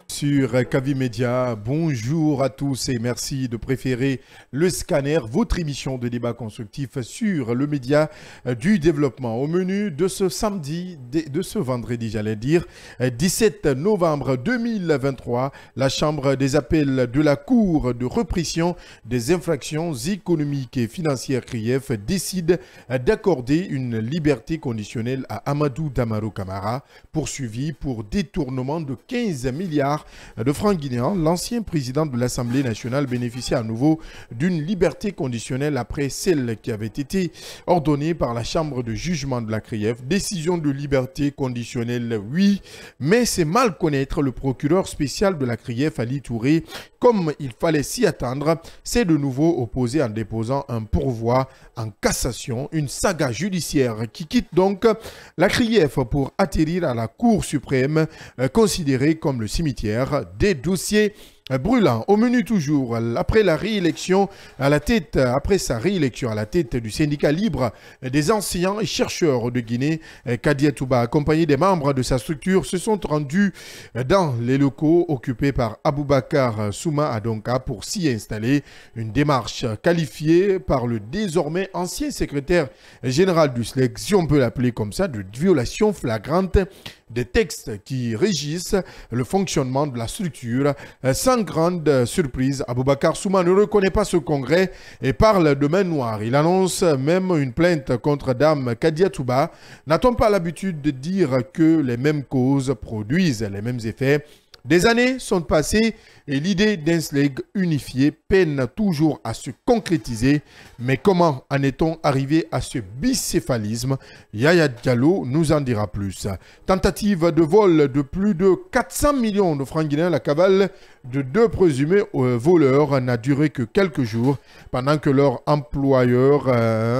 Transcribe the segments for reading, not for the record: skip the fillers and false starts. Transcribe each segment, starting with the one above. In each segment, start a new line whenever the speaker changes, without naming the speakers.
Sur Kavi Média, bonjour à tous et merci de préférer le scanner, votre émission de débat constructif sur le média du développement. Au menu de ce samedi, de ce vendredi, j'allais dire, 17 novembre 2023, la Chambre des appels de la Cour de répression des infractions économiques et financières CRIEF décide d'accorder une liberté conditionnelle à Amadou Damaro Camara, poursuivi pour détournement de 15 milliards de francs guinéens. L'ancien président de l'Assemblée nationale bénéficie à nouveau d'une liberté conditionnelle après celle qui avait été ordonnée par la Chambre de jugement de la CRIEF. Décision de liberté conditionnelle, oui, mais c'est mal connaître le procureur spécial de la CRIEF, Ali Touré. Comme il fallait s'y attendre, c'est de nouveau opposé en déposant un pourvoi en cassation, une saga judiciaire qui quitte donc la CRIEF pour atterrir à la Cour suprême, considérée comme le cimetière des dossiers brûlants. Au menu toujours, après sa réélection à la tête du syndicat libre des enseignants et chercheurs de Guinée, Kadia Touba, accompagné des membres de sa structure, se sont rendus dans les locaux occupés par Aboubakar Souma à Donka pour s'y installer. Une démarche qualifiée par le désormais ancien secrétaire général du SLEC, si on peut l'appeler comme ça, de violation flagrante des textes qui régissent le fonctionnement de la structure. Sans grande surprise, Aboubakar Souma ne reconnaît pas ce congrès et parle de main noire. Il annonce même une plainte contre Dame Kadia Touba. N'a-t-on pas l'habitude de dire que les mêmes causes produisent les mêmes effets? Des années sont passées et l'idée d'un SLEG unifié peine toujours à se concrétiser. Mais comment en est-on arrivé à ce bicéphalisme? Yaya Diallo nous en dira plus. Tentative de vol de plus de 400 millions de francs guinéens, la cavale de deux présumés voleurs n'a duré que quelques jours pendant que leur employeur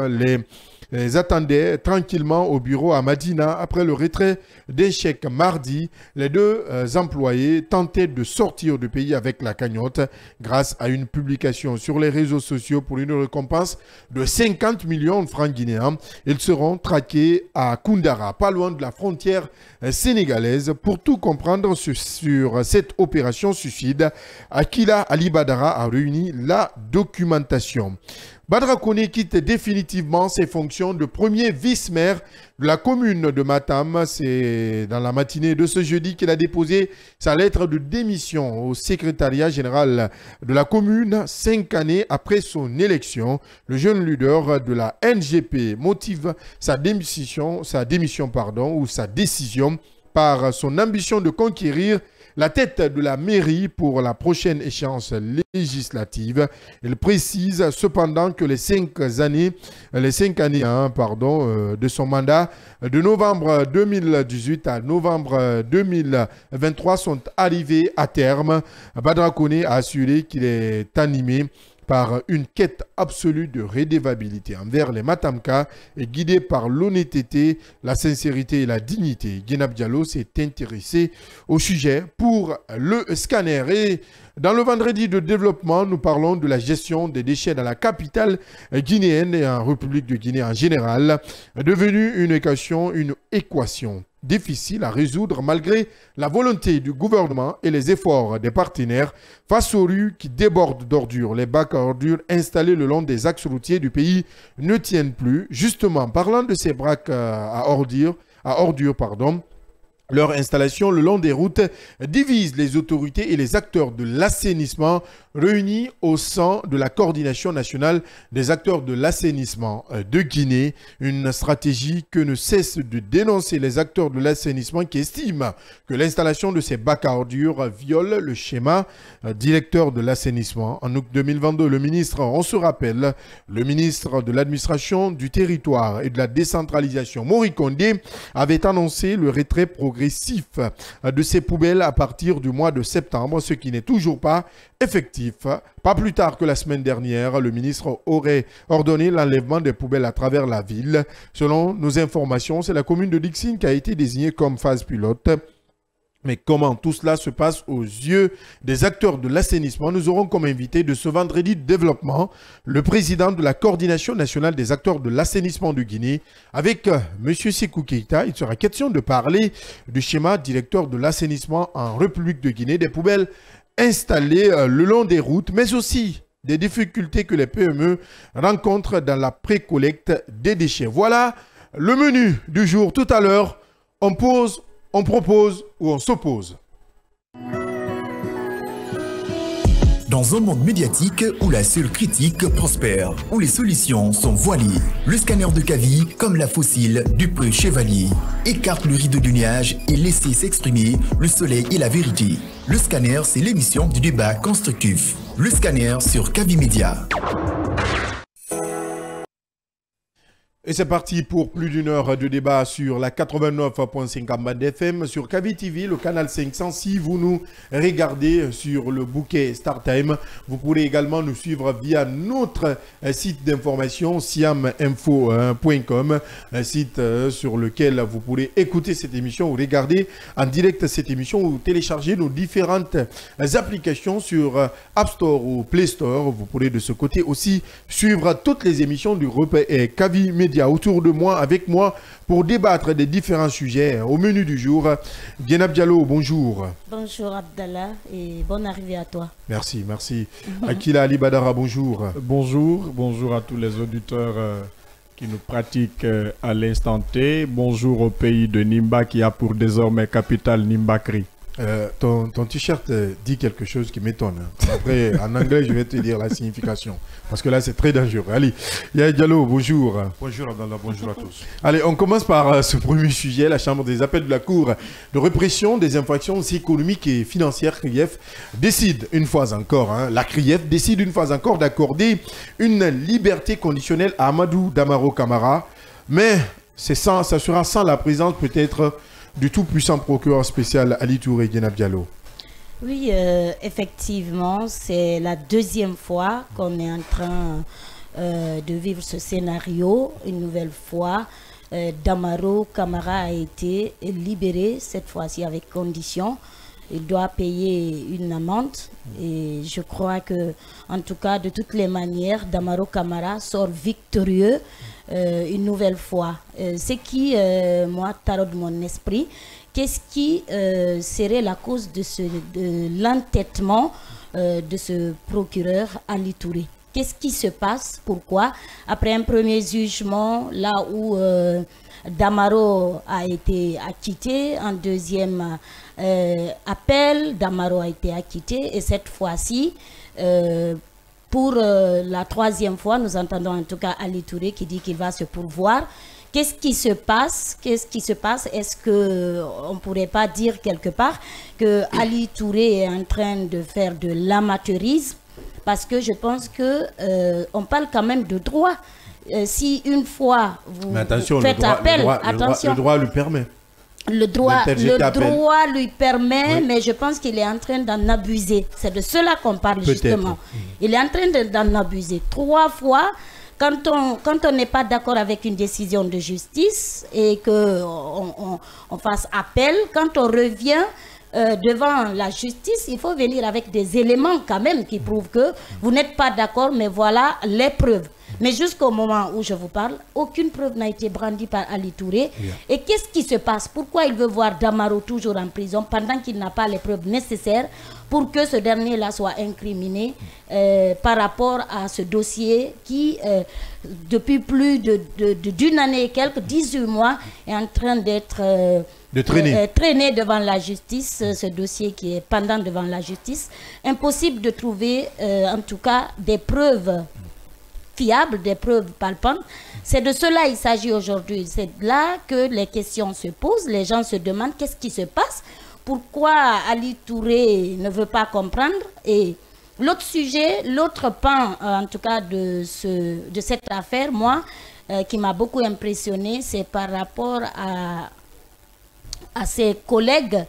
les attendaient tranquillement au bureau à Madina. Après le retrait des chèques mardi, les deux employés tentaient de sortir du pays avec la cagnotte grâce à une publication sur les réseaux sociaux pour une récompense de 50 millions de francs guinéens. Ils seront traqués à Koundara, pas loin de la frontière sénégalaise. Pour tout comprendre sur cette opération suicide, Akila Ali Badara a réuni la documentation. Badara Koné quitte définitivement ses fonctions de premier vice-maire de la commune de Matam. C'est dans la matinée de ce jeudi qu'il a déposé sa lettre de démission au secrétariat général de la commune 5 années après son élection. Le jeune leader de la NGP motive sa décision par son ambition de conquérir la tête de la mairie pour la prochaine échéance législative. Il précise cependant que les 5 années de son mandat de novembre 2018 à novembre 2023 sont arrivées à terme. Badara Koné a assuré qu'il est animé par une quête absolue de redevabilité envers les Matamka et guidé par l'honnêteté, la sincérité et la dignité. Guinab Diallo s'est intéressé au sujet pour le scanner. Et dans le vendredi de développement, nous parlons de la gestion des déchets dans la capitale guinéenne et en République de Guinée en général, devenue une équation difficile à résoudre malgré la volonté du gouvernement et les efforts des partenaires face aux rues qui débordent d'ordures. Les bacs à ordures installés le long des axes routiers du pays ne tiennent plus. Justement, parlant de ces bacs à ordures, leur installation le long des routes divise les autorités et les acteurs de l'assainissement réunis au sein de la coordination nationale des acteurs de l'assainissement de Guinée. Une stratégie que ne cessent de dénoncer les acteurs de l'assainissement qui estiment que l'installation de ces bacs à ordures viole le schéma directeur de l'assainissement. En août 2022, le ministre, on se rappelle, le ministre de l'administration du territoire et de la décentralisation, Mori Kondé, avait annoncé le retrait progressif de ces poubelles à partir du mois de septembre, ce qui n'est toujours pas effectif. Pas plus tard que la semaine dernière, le ministre aurait ordonné l'enlèvement des poubelles à travers la ville. Selon nos informations, c'est la commune de Dixine qui a été désignée comme phase pilote. Mais comment tout cela se passe aux yeux des acteurs de l'assainissement? Nous aurons comme invité de ce vendredi de développement le président de la coordination nationale des acteurs de l'assainissement de Guinée avec M. Sékou Keïta. Il sera question de parler du schéma directeur de l'assainissement en République de Guinée, des poubelles installées le long des routes, mais aussi des difficultés que les PME rencontrent dans la pré-collecte des déchets. Voilà le menu du jour. Tout à l'heure, on pose, on propose ou on s'oppose.
Dans un monde médiatique où la seule critique prospère, où les solutions sont voilées, le scanner de Kavi, comme la fossile du preux chevalier, écarte le rideau du nuage et laisse s'exprimer le soleil et la vérité. Le scanner, c'est l'émission du débat constructif. Le scanner sur Kavi Média.
Et c'est parti pour plus d'une heure de débat sur la 89.5 en bande FM, sur Kavi TV, le canal 500. Si vous nous regardez sur le bouquet StarTime, vous pourrez également nous suivre via notre site d'information siaminfo.com, un site sur lequel vous pourrez écouter cette émission ou regarder en direct cette émission ou télécharger nos différentes applications sur App Store ou Play Store. Vous pourrez de ce côté aussi suivre toutes les émissions du groupe Kavi Média. Autour de moi, avec moi, pour débattre des différents sujets au menu du jour. Dienab Diallo, bonjour.
Bonjour Abdallah et bonne arrivée à toi.
Merci, merci. Akila Ali Badara, bonjour.
Bonjour à tous les auditeurs qui nous pratiquent à l'instant T. Bonjour au pays de Nimba qui a pour désormais capitale Nimbakri.
Ton t-shirt dit quelque chose qui m'étonne. Après, en anglais, je vais te dire la signification. Parce que là, c'est très dangereux. Allez, Yaya Diallo, bonjour.
Bonjour Abdallah, bonjour à tous.
Allez, on commence par ce premier sujet. La Chambre des appels de la Cour de répression des infractions économiques et financières, CRIEF, décide une fois encore, la CRIEF décide une fois encore d'accorder une liberté conditionnelle à Amadou Damaro Camara. Mais ça sera sans la présence peut-être du tout-puissant procureur spécial Ali Touré Dienab Diallo.
Oui, effectivement, c'est la deuxième fois qu'on est en train de vivre ce scénario. Une nouvelle fois, Damaro Camara a été libéré, cette fois-ci avec condition. Il doit payer une amende et je crois que, en tout cas, de toutes les manières, Damaro Camara sort victorieux une nouvelle fois. Ce qui, moi, taraude mon esprit, qu'est-ce qui serait la cause de l'entêtement de ce procureur Ali Touré? Qu'est-ce qui se passe? Pourquoi? Après un premier jugement, là où Damaro a été acquitté, en deuxième appel, Damaro a été acquitté et cette fois-ci, pour la troisième fois, nous entendons en tout cas Ali Touré qui dit qu'il va se pourvoir. Qu'est-ce qui se passe? Qu'est-ce qui se passe? Est-ce qu'on ne pourrait pas dire quelque part que Ali Touré est en train de faire de l'amateurisme? Parce que je pense qu'on parle quand même de droit. Si une fois vous faites appel, attention.
Le droit lui permet.
Le droit lui permet, oui. Mais je pense qu'il est en train d'en abuser. C'est de cela qu'on parle justement. Il est en train d'en abuser. 3 fois, quand on n'est pas d'accord avec une décision de justice et qu'on fasse appel, quand on revient devant la justice, il faut venir avec des éléments quand même qui prouvent que vous n'êtes pas d'accord, mais voilà les preuves. Mais jusqu'au moment où je vous parle, aucune preuve n'a été brandie par Ali Touré. Yeah. Et qu'est-ce qui se passe? Pourquoi il veut voir Damaro toujours en prison pendant qu'il n'a pas les preuves nécessaires pour que ce dernier-là soit incriminé par rapport à ce dossier qui, depuis plus d'une année et quelques, 18 mois, est en train d'être traîné devant la justice, ce dossier qui est pendant devant la justice. Impossible de trouver, en tout cas, des preuves fiables, des preuves palpantes. C'est de cela il s'agit aujourd'hui. C'est là que les questions se posent. Les gens se demandent qu'est-ce qui se passe, pourquoi Ali Touré ne veut pas comprendre. Et l'autre sujet, l'autre pan, en tout cas de cette affaire, moi, qui m'a beaucoup impressionné, c'est par rapport à ses collègues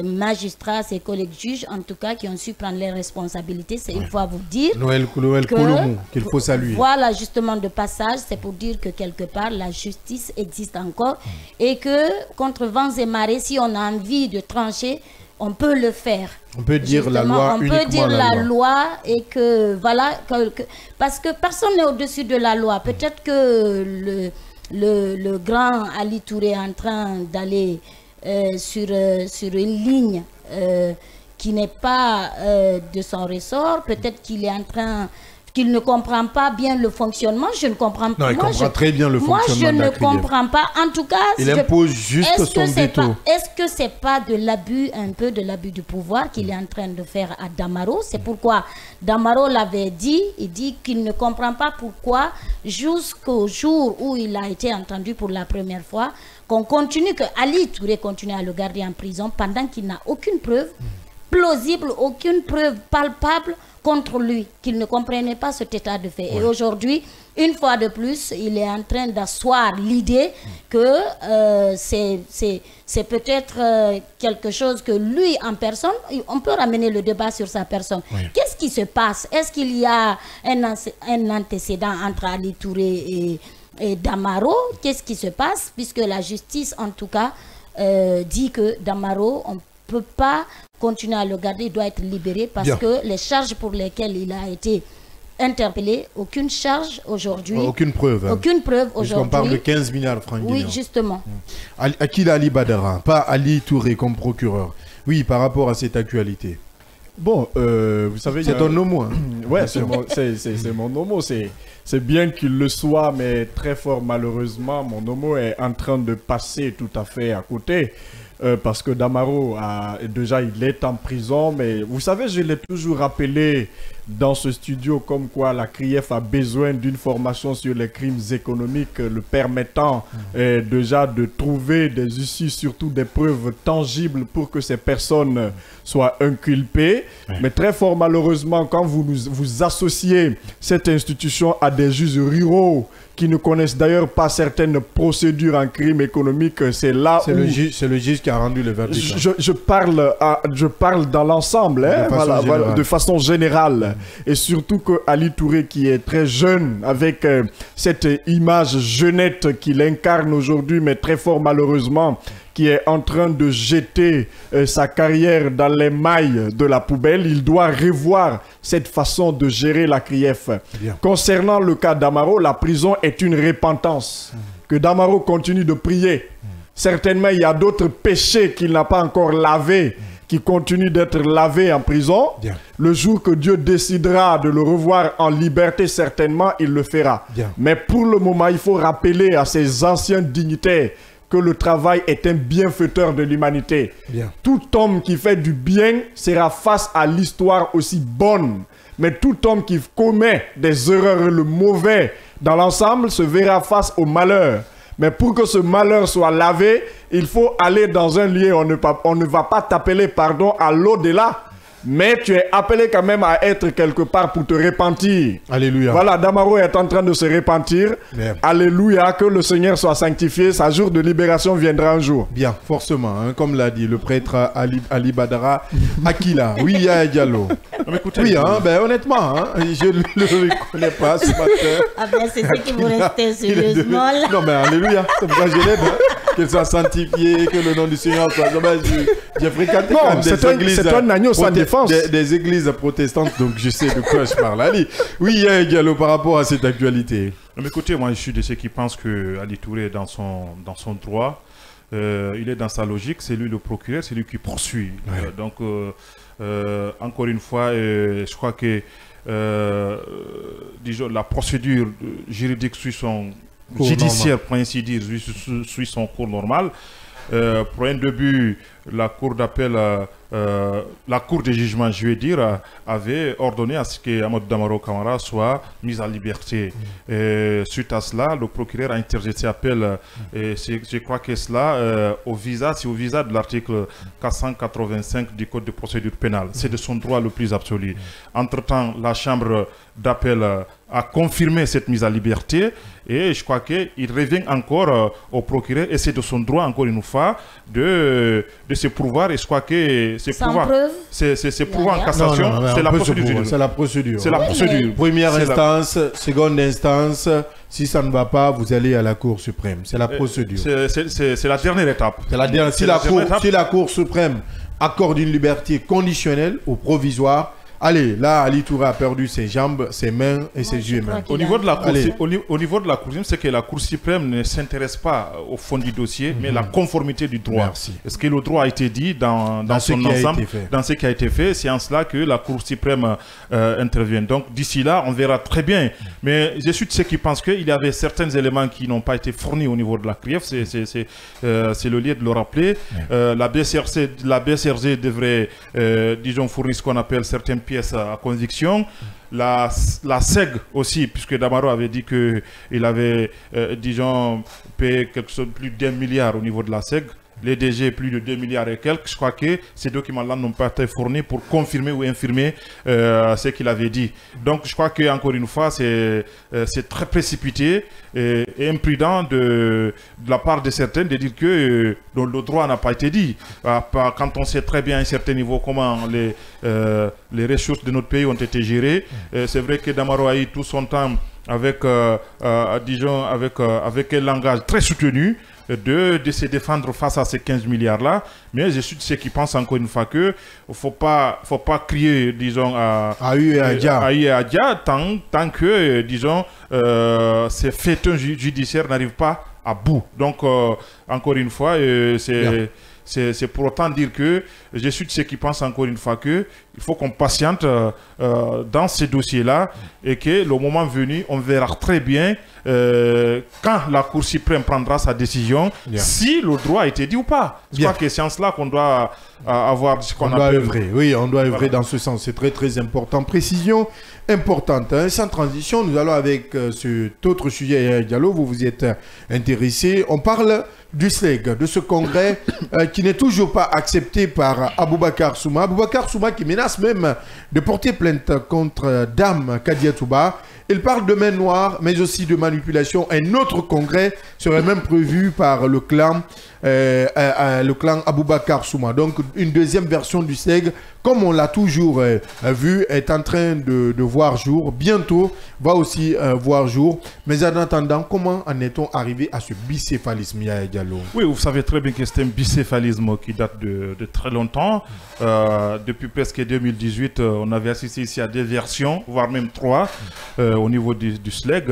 magistrats, à ses collègues juges, en tout cas, qui ont su prendre les responsabilités. C'est une fois vous dire
Noël Colombo, qu'il faut saluer.
Voilà, justement, de passage, c'est pour dire que quelque part, la justice existe encore et que, contre vents et marées, si on a envie de trancher, on peut le faire.
On peut dire la loi,
on peut dire la loi et que, voilà, parce que personne n'est au-dessus de la loi. Peut-être que le grand Ali Touré est en train d'aller sur une ligne qui n'est pas de son ressort. Peut-être qu'il est en train, qu'il ne comprend pas bien le fonctionnement. Je ne comprends pas.
Non, il comprend très bien le fonctionnement.
Moi, je ne comprends pas. En tout cas,
il impose juste son veto.
Est-ce que c'est pas de l'abus, un peu de l'abus du pouvoir qu'il est en train de faire à Damaro? C'est pourquoi Damaro l'avait dit. Il dit qu'il ne comprend pas pourquoi, jusqu'au jour où il a été entendu pour la première fois, qu'on continue, que Ali Touré continue à le garder en prison pendant qu'il n'a aucune preuve plausible, aucune preuve palpable contre lui, qu'il ne comprenait pas cet état de fait. Et aujourd'hui, une fois de plus, il est en train d'asseoir l'idée que c'est peut-être quelque chose que lui, en personne, on peut ramener le débat sur sa personne. Qu'est-ce qui se passe? Est-ce qu'il y a un antécédent entre Ali Touré et Damaro? Qu'est-ce qui se passe? Puisque la justice, en tout cas, dit que Damaro, on ne peut pas continuer à le garder, il doit être libéré parce que les charges pour lesquelles il a été interpellé, aucune charge aujourd'hui.
Aucune preuve.
Aucune preuve aujourd'hui.
On parle de 15 milliards de francs guinéens.
Oui, justement.
Akila Ali Badara, pas Ali Touré comme procureur. Oui, par rapport à cette actualité.
Bon, vous savez...
C'est ton nomo. Hein.
Ouais, c'est mon nomo. C'est bien qu'il le soit, mais très fort malheureusement, mon nomo est en train de passer tout à fait à côté. Parce que Damaro, déjà, il est en prison. Mais vous savez, je l'ai toujours rappelé dans ce studio comme quoi la CRIEF a besoin d'une formation sur les crimes économiques le permettant déjà de trouver des issues, surtout des preuves tangibles pour que ces personnes soient inculpées. Mais très fort malheureusement, quand vous associez cette institution à des juges ruraux qui ne connaissent d'ailleurs pas certaines procédures en crime économique, c'est là où...
C'est le juge qui a rendu le verdict.
Je parle dans l'ensemble, hein, de façon générale. Et surtout que Ali Touré, qui est très jeune, avec cette image jeunette qu'il incarne aujourd'hui, mais très fort malheureusement, qui est en train de jeter sa carrière dans les mailles de la poubelle, il doit revoir cette façon de gérer la CRIEF. Concernant le cas d'Amaro, la prison est une repentance. Que Damaro continue de prier. Certainement, il y a d'autres péchés qu'il n'a pas encore lavés, qui continuent d'être lavés en prison. Le jour que Dieu décidera de le revoir en liberté, certainement, il le fera. Mais pour le moment, il faut rappeler à ces anciens dignitaires que le travail est un bienfaiteur de l'humanité. Tout homme qui fait du bien sera face à l'histoire aussi bonne. Mais tout homme qui commet des erreurs, le mauvais dans l'ensemble, se verra face au malheur. Mais pour que ce malheur soit lavé, il faut aller dans un lieu, on ne va pas t'appeler, pardon, à l'au-delà. Mais tu es appelé quand même à être quelque part pour te repentir.
Alléluia.
Voilà, Damaro est en train de se repentir. Alléluia, que le Seigneur soit sanctifié. Sa jour de libération viendra un jour.
Bien, forcément, hein, comme l'a dit le prêtre Ali Badara. Akila, oui, Yaya Diallo. Oui, hein, ben, honnêtement, hein, je ne le connais pas ce matin.
Ah ben, c'est ce qui vous restait sérieusement là.
Non, mais alléluia, c'est pourquoi je l'aide. Hein, qu'il soit sanctifié, que le nom du Seigneur soit... J'ai fréquenté des églises...
C'est un agneau sans défense.
Des églises protestantes, donc je sais de quoi je parle. Ali, oui, Yaya Diallo, par rapport à cette actualité.
Mais écoutez, moi je suis de ceux qui pensent que Ali Touré est dans son droit. Il est dans sa logique, c'est lui le procureur, c'est lui qui poursuit. Donc, encore une fois, je crois que disons, la procédure juridique suit son judiciaire, pour ainsi dire, suit son cours normal. Pour un début, la cour d'appel, la cour de jugement, je veux dire, avait ordonné à ce que Amadou Damaro Camara soit mis en liberté. Suite à cela, le procureur a interjeté appel. Je crois que cela, c'est au visa de l'article 485 du Code de procédure pénale. C'est de son droit le plus absolu. Entre-temps, la chambre d'appel a confirmé cette mise en liberté et je crois qu'il revient encore au procureur et c'est de son droit encore une fois de se pouvoir et je crois que c'est pouvoir en cassation, c'est la procédure.
C'est la procédure.
C'est la procédure.
Première instance, seconde instance, si ça ne va pas, vous allez à la Cour suprême. C'est la procédure.
C'est la dernière étape.
Si la Cour suprême accorde une liberté conditionnelle ou provisoire, allez, là, Ali Touré a perdu ses jambes, ses mains et ses yeux même.
Au niveau de la Cour, c'est que la Cour suprême ne s'intéresse pas au fond du dossier, mais la conformité du droit.
Merci.
Est-ce que le droit a été dit dans son ensemble, dans ce qui a été fait? C'est en cela que la Cour suprême intervient. Donc d'ici là, on verra très bien. Mais je suis de ceux qui pensent qu'il y avait certains éléments qui n'ont pas été fournis au niveau de la CRIEF. C'est le lieu de le rappeler. La BCRG devrait, disons, fournir ce qu'on appelle certaines pièces à conviction. La SEG aussi, puisque Damaro avait dit qu'il avait, disons, payé quelque chose plus d'1 milliard au niveau de la SEG. Les DG plus de 2 milliards et quelques. Je crois que ces documents-là n'ont pas été fournis pour confirmer ou infirmer ce qu'il avait dit. Donc je crois qu'encore une fois, c'est très précipité et imprudent de la part de certains de dire que le droit n'a pas été dit. Quand on sait très bien à un certain niveau comment les ressources de notre pays ont été gérées, c'est vrai que Damaro a eu tout son temps avec, disons, avec un langage très soutenu de se défendre face à ces 15 milliards-là. Mais je suis de ceux qui pensent encore une fois que faut pas crier, disons, à eu et à dia tant que, disons, ces faits judiciaires n'arrivent pas à bout. Donc, encore une fois, c'est pour autant dire que je suis de ceux qui pensent encore une fois qu'il faut qu'on patiente dans ces dossiers-là et que le moment venu, on verra très bien quand la Cour suprême prendra sa décision, si le droit a été dit ou pas. Je crois que c'est en cela qu'on doit avoir ce qu'on appelle...
Oui, on doit œuvrer dans ce sens. C'est très très important. Précision importante. Hein. Sans transition, nous allons avec cet autre sujet, Diallo, vous vous y êtes intéressé. On parle du SLEG, de ce congrès qui n'est toujours pas accepté par Aboubacar Souma. Aboubacar Souma qui menace même de porter plainte contre Dame Kadiatouba. Il parle de main noire, mais aussi de manipulation. Un autre congrès serait même prévu par le clan Aboubacar Souma. Donc une deuxième version du SLEG, comme on l'a toujours vu, est en train de voir jour. Bientôt va aussi voir jour. Mais en attendant, comment en est-on arrivé à ce bicéphalisme, Yaya Diallo?
Oui, vous savez très bien que c'est un bicéphalisme qui date de très longtemps. Depuis presque 2018, on avait assisté ici à des versions, voire même 3, au niveau du SLEG.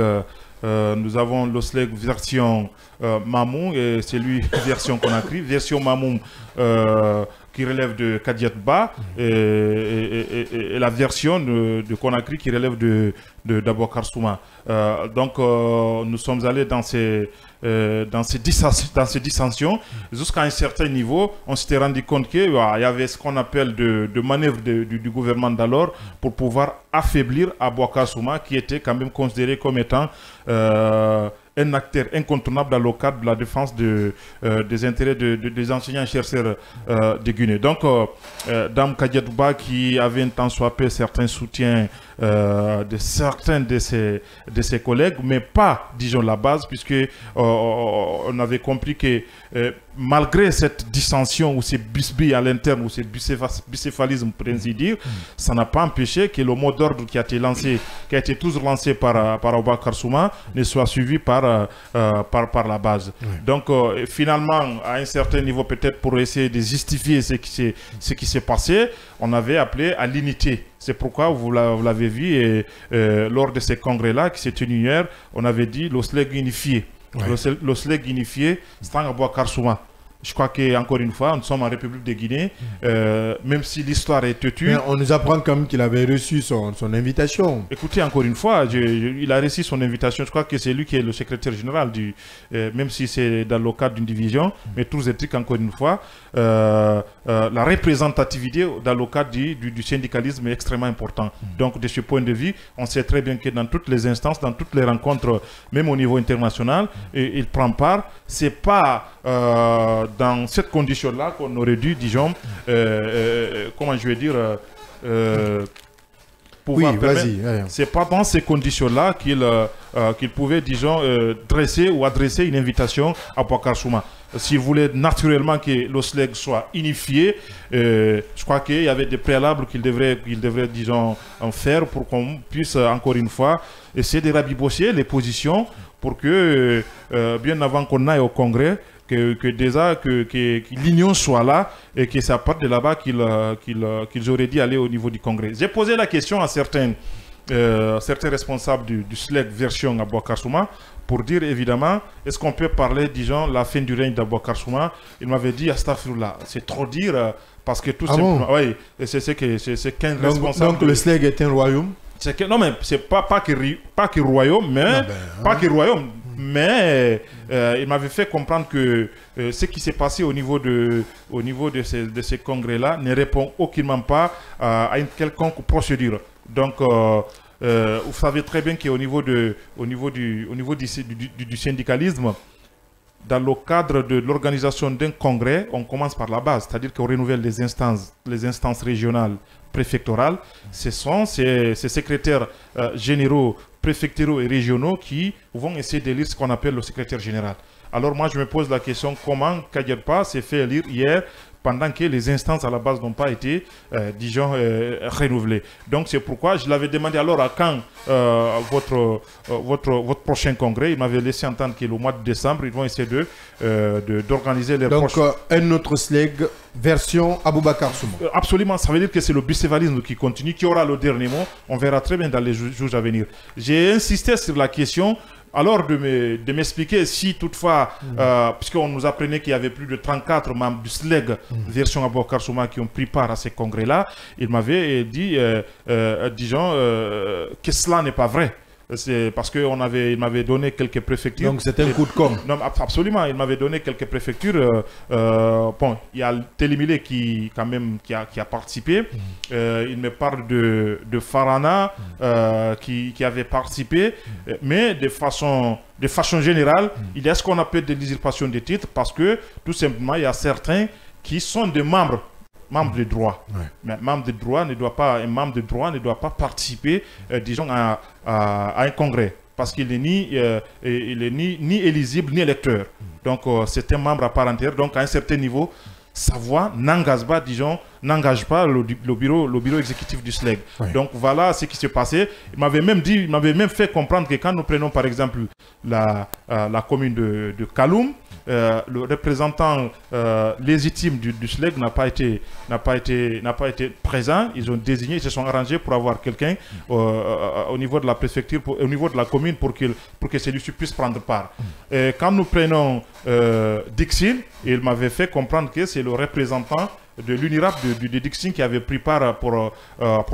Nous avons le SLEG version Mamoun et c'est lui version Conakry. Version Mamoun qui relève de Kadiatouba et la version de Conakry qui relève d'Aboubacar Souma. Donc nous sommes allés dans ces dissensions jusqu'à un certain niveau. On s'était rendu compte qu'il y avait ce qu'on appelle de manœuvre du gouvernement d'alors pour pouvoir affaiblir Aboubacar Souma, qui était quand même considéré comme étant un acteur incontournable dans le cadre de la défense des intérêts des enseignants-chercheurs de Guinée. Donc, Dame Kadiatouba, qui avait un temps soit peu certains soutiens de certains de ses collègues, mais pas, disons, la base, puisque on avait compris que malgré cette dissension ou ces bisbilles à l'interne ou ces bicéphalisme, pour ainsi dire, ça n'a pas empêché que le mot d'ordre qui a été toujours lancé par Aboubacar Souma ne soit suivi par la base. Oui. Donc finalement, à un certain niveau, peut-être pour essayer de justifier ce qui s'est passé, on avait appelé à l'unité. C'est pourquoi vous l'avez vu et, lors de ces congrès-là qui s'est tenu hier, on avait dit le SLEG unifié. Ouais. Le SLEG unifié, c'est Aboubacar Souma. Je crois qu'encore une fois, nous sommes en République de Guinée, même si l'histoire est têtue.
Mais on nous apprend quand même qu'il avait reçu son invitation.
Écoutez, encore une fois, il a reçu son invitation. Je crois que c'est lui qui est le secrétaire général, même si c'est dans le cadre d'une division. Mais tous les trucs, encore une fois, la représentativité dans le cadre du syndicalisme est extrêmement important. Donc, de ce point de vue, on sait très bien que dans toutes les instances, dans toutes les rencontres, même au niveau international, il prend part. C'est pas dans cette condition-là qu'on aurait dû, disons, comment je vais dire, pouvoir permettre. C'est pas dans ces conditions-là qu'il pouvait, disons, dresser ou adresser une invitation à Boubacar Souma. S'il voulait naturellement que l'OSLEG soit unifié, je crois qu'il y avait des préalables qu'il devrait, disons, en faire pour qu'on puisse, encore une fois, essayer de rabibosser les positions pour que, bien avant qu'on aille au Congrès, que déjà que l'union soit là et que ça parte de là-bas qu'ils auraient dû aller au niveau du Congrès. J'ai posé la question à certains responsables du SLEG version à Boubacar Souma pour dire évidemment, est-ce qu'on peut parler, disons, la fin du règne d'Aboubacar Souma? Il m'avait dit, Astaghfirullah, c'est trop dire parce que tout simplement...
Bon?
Oui, c'est 15 responsables...
Donc le SLEG est un royaume?
Non, mais c'est pas que royaume, mais... Pas que royaume. Mais il m'avait fait comprendre que ce qui s'est passé au niveau de ces congrès-là ne répond aucunement pas à une quelconque procédure. Donc, vous savez très bien qu'au niveau du syndicalisme, dans le cadre de l'organisation d'un congrès, on commence par la base, c'est-à-dire qu'on renouvelle les instances régionales, préfectorales. Ce sont ces secrétaires généraux, préfectoraux et régionaux qui vont essayer d'élire ce qu'on appelle le secrétaire général. Alors moi, je me pose la question, comment Kadiarpa s'est fait élire hier pendant que les instances à la base n'ont pas été, disons, renouvelées. Donc c'est pourquoi je l'avais demandé alors à quand votre prochain congrès. Il m'avait laissé entendre que le mois de décembre, ils vont essayer d'organiser les prochains...
Donc un autre SLEG version Aboubacar Souma.
Absolument, ça veut dire que c'est le bicéphalisme qui continue, qui aura le dernier mot. On verra très bien dans les jours à venir. J'ai insisté sur la question... Alors de m'expliquer si toutefois, puisqu'on nous apprenait qu'il y avait plus de 34 membres du SLEG version Aboubacar Souma qui ont pris part à ces congrès-là, il m'avait dit, disons, que cela n'est pas vrai. C'est parce qu'il m'avait donné quelques préfectures.
Donc c'est un coup de com'.
Non, absolument, il m'avait donné quelques préfectures. Bon, il y a Télémilé qui a participé. Il me parle de Farana qui avait participé. Mais de façon générale, il y a ce qu'on appelle des usurpations de titres parce que tout simplement, il y a certains qui sont des membres de droit. Ouais. Mais un membre de droit ne doit pas participer, disons, à un congrès. Parce qu'il n'est ni éligible ni électeur. Donc, c'est un membre à part entière. Donc, à un certain niveau, sa voix n'engage pas, le bureau exécutif du SLEG. Ouais. Donc, voilà ce qui s'est passé. Il m'avait même fait comprendre que quand nous prenons, par exemple, la commune de Kaloum, le représentant légitime du SLEG n'a pas été présent. Ils ont désigné, ils se sont arrangés pour avoir quelqu'un au niveau de la préfecture, au niveau de la commune, pour que celui-ci puisse prendre part. Quand nous prenons Dixil, il m'avait fait comprendre que c'est le représentant de l'UNIRAP de Dixin qui avait pris part pour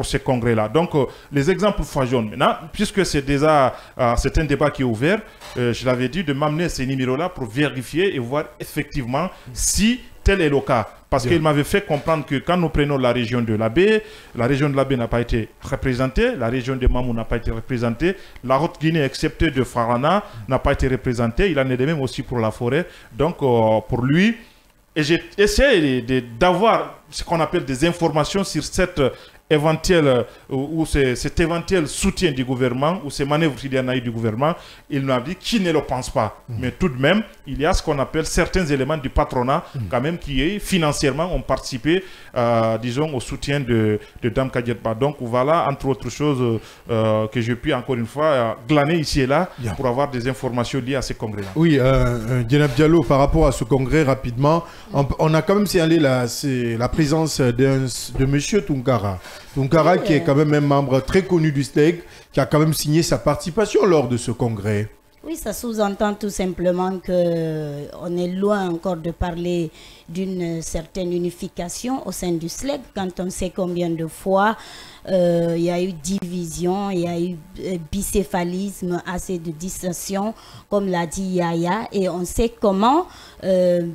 ces congrès-là. Donc, les exemples foisonnent. Maintenant, puisque c'est un débat qui est ouvert, je l'avais dit de m'amener ces numéros-là pour vérifier et voir effectivement si tel est le cas. Parce qu'il m'avait fait comprendre que quand nous prenons la région de l'Abbé, la région de l'Abbé n'a pas été représentée, la région de Mamou n'a pas été représentée, la Haute-Guinée, excepté de Farana, n'a pas été représentée. Il en est de même aussi pour la forêt. Donc, pour lui... Et j'ai essayé d'avoir ce qu'on appelle des informations sur cet éventuel soutien du gouvernement ou ces manœuvres qu'il y en a eu du gouvernement. Il m'a dit qu'il ne le pense pas. Mais tout de même, il y a ce qu'on appelle certains éléments du patronat quand même qui financièrement ont participé, disons, au soutien de Dame Kadiarpa. Donc voilà, entre autres choses, que j'ai pu encore une fois glaner ici et là pour avoir des informations liées à ces congrès-là.
Oui, Djenab Diallo, par rapport à ce congrès, rapidement, on a quand même signalé la présence de M. Tunkara. Tunkara, qui est quand même un membre très connu du SLEG, qui a quand même signé sa participation lors de ce congrès.
Oui, ça sous-entend tout simplement qu'on est loin encore de parler d'une certaine unification au sein du SLEG, quand on sait combien de fois il y a eu division, il y a eu bicéphalisme, assez de dissension, comme l'a dit Yaya, et on sait comment M.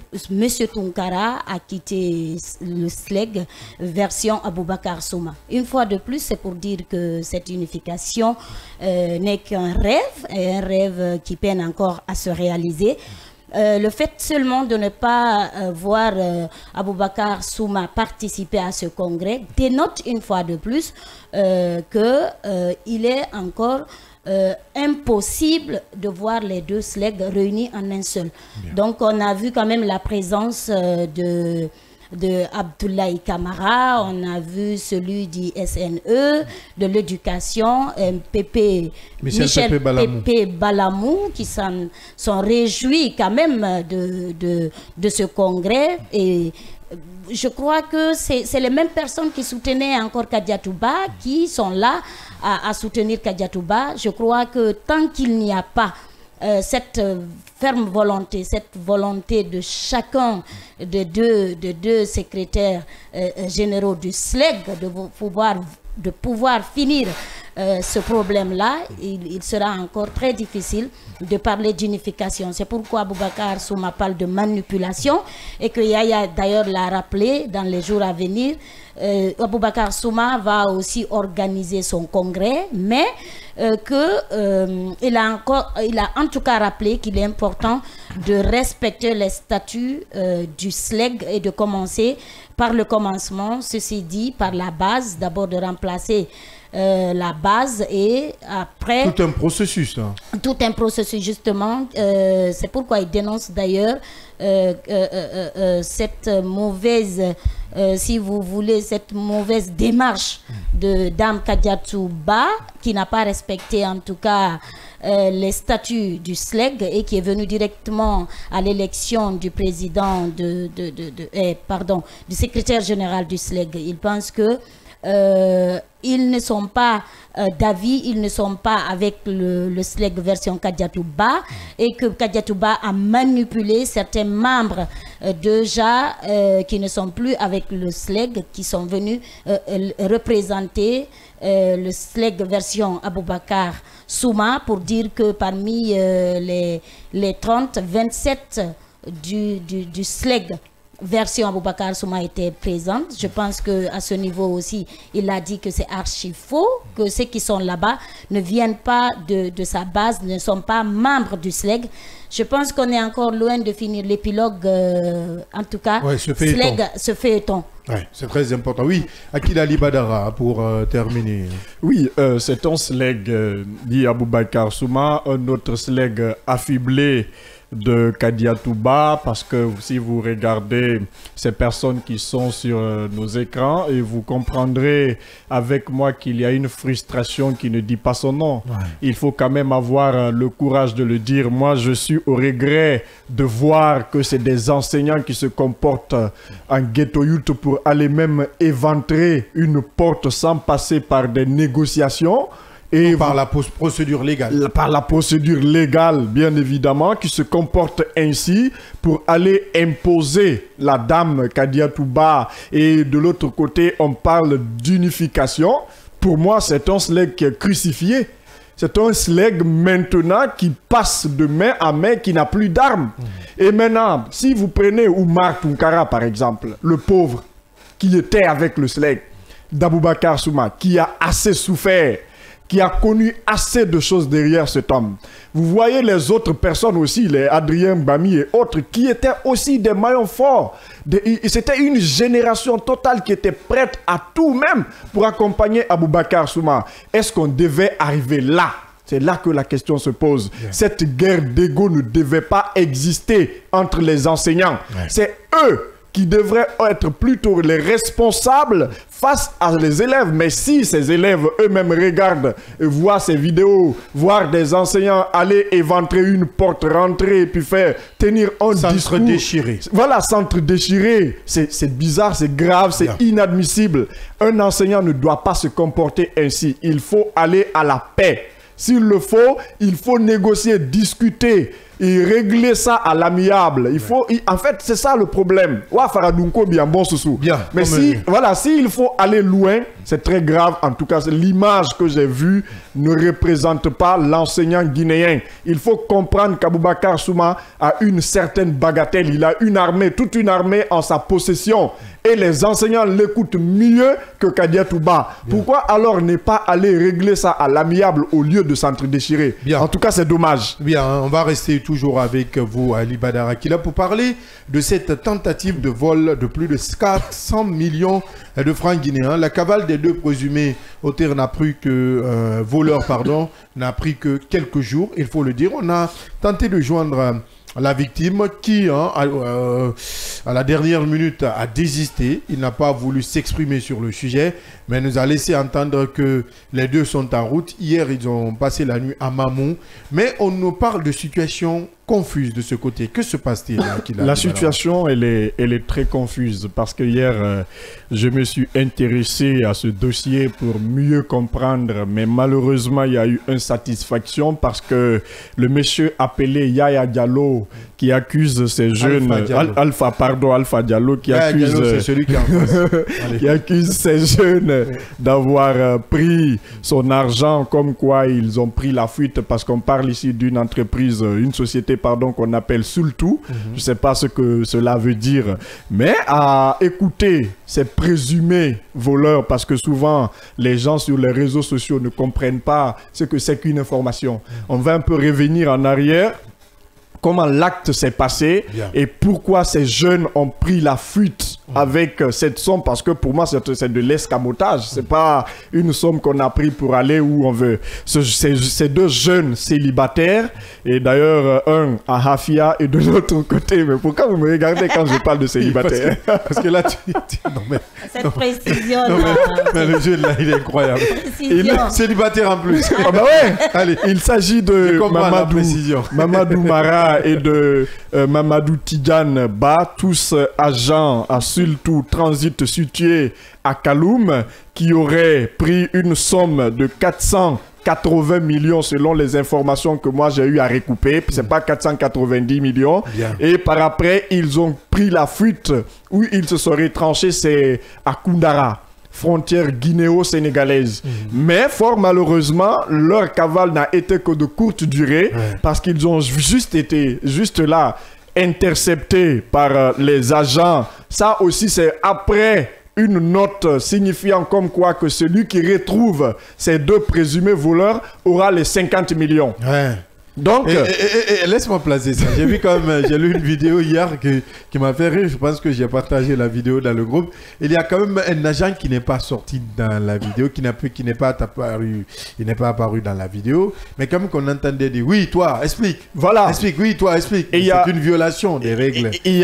Tunkara a quitté le SLEG version Aboubakar Souma. Une fois de plus, c'est pour dire que cette unification n'est qu'un rêve, et un rêve qui peine encore à se réaliser. Le fait seulement de ne pas voir Aboubakar Souma participer à ce congrès dénote une fois de plus qu'il est encore impossible de voir les deux SLEG réunis en un seul. Bien. Donc on a vu quand même la présence de Abdoulaye Kamara, on a vu celui du SNE, de l'éducation, Michel Pépé Balamou, qui sont réjouis quand même de ce congrès. Et je crois que c'est les mêmes personnes qui soutenaient encore Kadiatouba, qui sont là à soutenir Kadiatouba. Je crois que tant qu'il n'y a pas cette ferme volonté, cette volonté de chacun des deux secrétaires généraux du SLEG de pouvoir finir ce problème-là, il sera encore très difficile de parler d'unification. C'est pourquoi Aboubakar Souma parle de manipulation et que Yaya d'ailleurs l'a rappelé dans les jours à venir. Aboubakar Souma va aussi organiser son congrès, mais il a en tout cas rappelé qu'il est important de respecter les statuts du SLEG et de commencer par le commencement, ceci dit par la base, d'abord de remplacer la base et après...
Tout un processus. Hein.
Tout un processus, justement. C'est pourquoi il dénonce d'ailleurs cette mauvaise, si vous voulez, cette mauvaise démarche de Dame Kadiatouba, qui n'a pas respecté en tout cas les statuts du SLEG et qui est venu directement à l'élection du président du secrétaire général du SLEG. Il pense que ils ne sont pas d'avis, ils ne sont pas avec le SLEG version Kadiatouba et que Kadiatouba a manipulé certains membres déjà qui ne sont plus avec le SLEG, qui sont venus représenter le SLEG version Aboubakar Souma pour dire que parmi les 30, 27 du SLEG version Aboubakar Souma était présente. Je pense qu'à ce niveau aussi, il a dit que c'est archi faux, que ceux qui sont là-bas ne viennent pas de sa base, ne sont pas membres du SLEG. Je pense qu'on est encore loin de finir l'épilogue, en tout cas,
ouais,
ce feuilleton.
Ouais, c'est très important. Oui, Akil Ali Badara, pour terminer.
Oui, c'est un SLEG, dit Aboubakar Souma, un autre SLEG affublé de Kadiatouba, parce que si vous regardez ces personnes qui sont sur nos écrans, et vous comprendrez avec moi qu'il y a une frustration qui ne dit pas son nom. Ouais. Il faut quand même avoir le courage de le dire. Moi, je suis au regret de voir que c'est des enseignants qui se comportent en ghetto youth pour aller même éventrer une porte sans passer par des négociations. Et
par la procédure légale.
Par la procédure légale, bien évidemment, qui se comporte ainsi pour aller imposer la dame Kadiatouba. Et de l'autre côté, on parle d'unification. Pour moi, c'est un SLEG qui est crucifié. C'est un SLEG maintenant qui passe de main à main, qui n'a plus d'armes. Et maintenant, si vous prenez Oumar Tunkara, par exemple, le pauvre, qui était avec le SLEG d'Aboubakar Souma, qui a assez souffert, qui a connu assez de choses derrière cet homme. Vous voyez les autres personnes aussi, les Adrien Bami et autres, qui étaient aussi des maillons forts. C'était une génération totale qui était prête à tout même pour accompagner Aboubakar Souma. Est-ce qu'on devait arriver là? C'est là que la question se pose. Yeah. Cette guerre d'ego ne devait pas exister entre les enseignants. Yeah. C'est eux qui devraient être plutôt les responsables face à les élèves. Mais si ces élèves eux-mêmes regardent et voient ces vidéos, voir des enseignants aller éventrer une porte, rentrer et puis tenir un discours...
déchiré.
Voilà, centre déchiré. C'est bizarre, c'est grave, c'est inadmissible. Un enseignant ne doit pas se comporter ainsi. Il faut aller à la paix. S'il le faut, il faut négocier, discuter et régler ça à l'amiable. Il faut, en fait, c'est ça le problème. Ouah, Faradunko, bien bon sous. Mais si, voilà, s'il faut aller loin, c'est très grave. En tout cas, l'image que j'ai vue ne représente pas l'enseignant guinéen. Il faut comprendre qu'Aboubacar Souma a une certaine bagatelle. Il a une armée, toute une armée en sa possession. Et les enseignants l'écoutent mieux que Kadia Touba. Pourquoi alors ne pas aller régler ça à l'amiable au lieu de s'entre-déchirer? En tout cas, c'est dommage.
Bien, on va rester toujours avec vous, Ali Badara Kila, pour parler de cette tentative de vol de plus de 400 millions de francs guinéens. La cavale des deux présumés auteurs n'a pris que voleurs, pardon, n'a pris que quelques jours, il faut le dire. On a tenté de joindre la victime qui, à la dernière minute, a désisté. Il n'a pas voulu s'exprimer sur le sujet, mais nous a laissé entendre que les deux sont en route. Hier, ils ont passé la nuit à Mamou. Mais on nous parle de situation confuse de ce côté. Que se passe-t-il?
La situation, elle est très confuse parce que hier, je me suis intéressé à ce dossier pour mieux comprendre, mais malheureusement, il y a eu insatisfaction parce que le monsieur appelé Yaya Diallo qui accuse ces jeunes... Alpha Diallo qui accuse...
c'est celui qui est en face.
qui accuse ces jeunes d'avoir pris son argent comme quoi ils ont pris la fuite parce qu'on parle ici d'une entreprise, une société pardon, qu'on appelle Sultou. Je ne sais pas ce que cela veut dire. Mais à écouter ces présumés voleurs, parce que souvent les gens sur les réseaux sociaux ne comprennent pas ce que c'est qu'une information. On va un peu revenir en arrière. Comment l'acte s'est passé et pourquoi ces jeunes ont pris la fuite avec cette somme, parce que pour moi c'est de l'escamotage, c'est pas une somme qu'on a pris pour aller où on veut. Ces deux jeunes célibataires, et d'ailleurs un à Hafia et de l'autre côté, mais pourquoi vous me regardez quand je parle de célibataire?
Parce que là non, mais,
cette précision
mais le jeune là il est incroyable. Il est célibataire en plus.
Ah bah ouais. Allez, il s'agit de Mamadou Mara et de Mamadou Tidjane Ba, tous agents à Sultou Transit situé à Kaloum, qui auraient pris une somme de 480 millions selon les informations que moi j'ai eu à recouper. C'est pas 490 millions. Et par après, ils ont pris la fuite où ils se seraient tranchés, c'est à Koundara, frontière guinéo-sénégalaise. Mais fort malheureusement, leur cavale n'a été que de courte durée parce qu'ils ont juste été là interceptés par les agents. Ça aussi, c'est après une note signifiant comme quoi que celui qui retrouve ces deux présumés voleurs aura les 50 millions. Donc,
laisse-moi placer ça. J'ai vu quand même, j'ai lu une vidéo hier qui m'a fait rire. Je pense que j'ai partagé la vidéo dans le groupe. Il y a quand même un agent qui n'est pas sorti dans la vidéo, qui n'est pas apparu dans la vidéo, mais comme qu'on entendait dire oui, toi, explique. Voilà. Explique, oui, toi, explique. C'est une violation des règles.
Et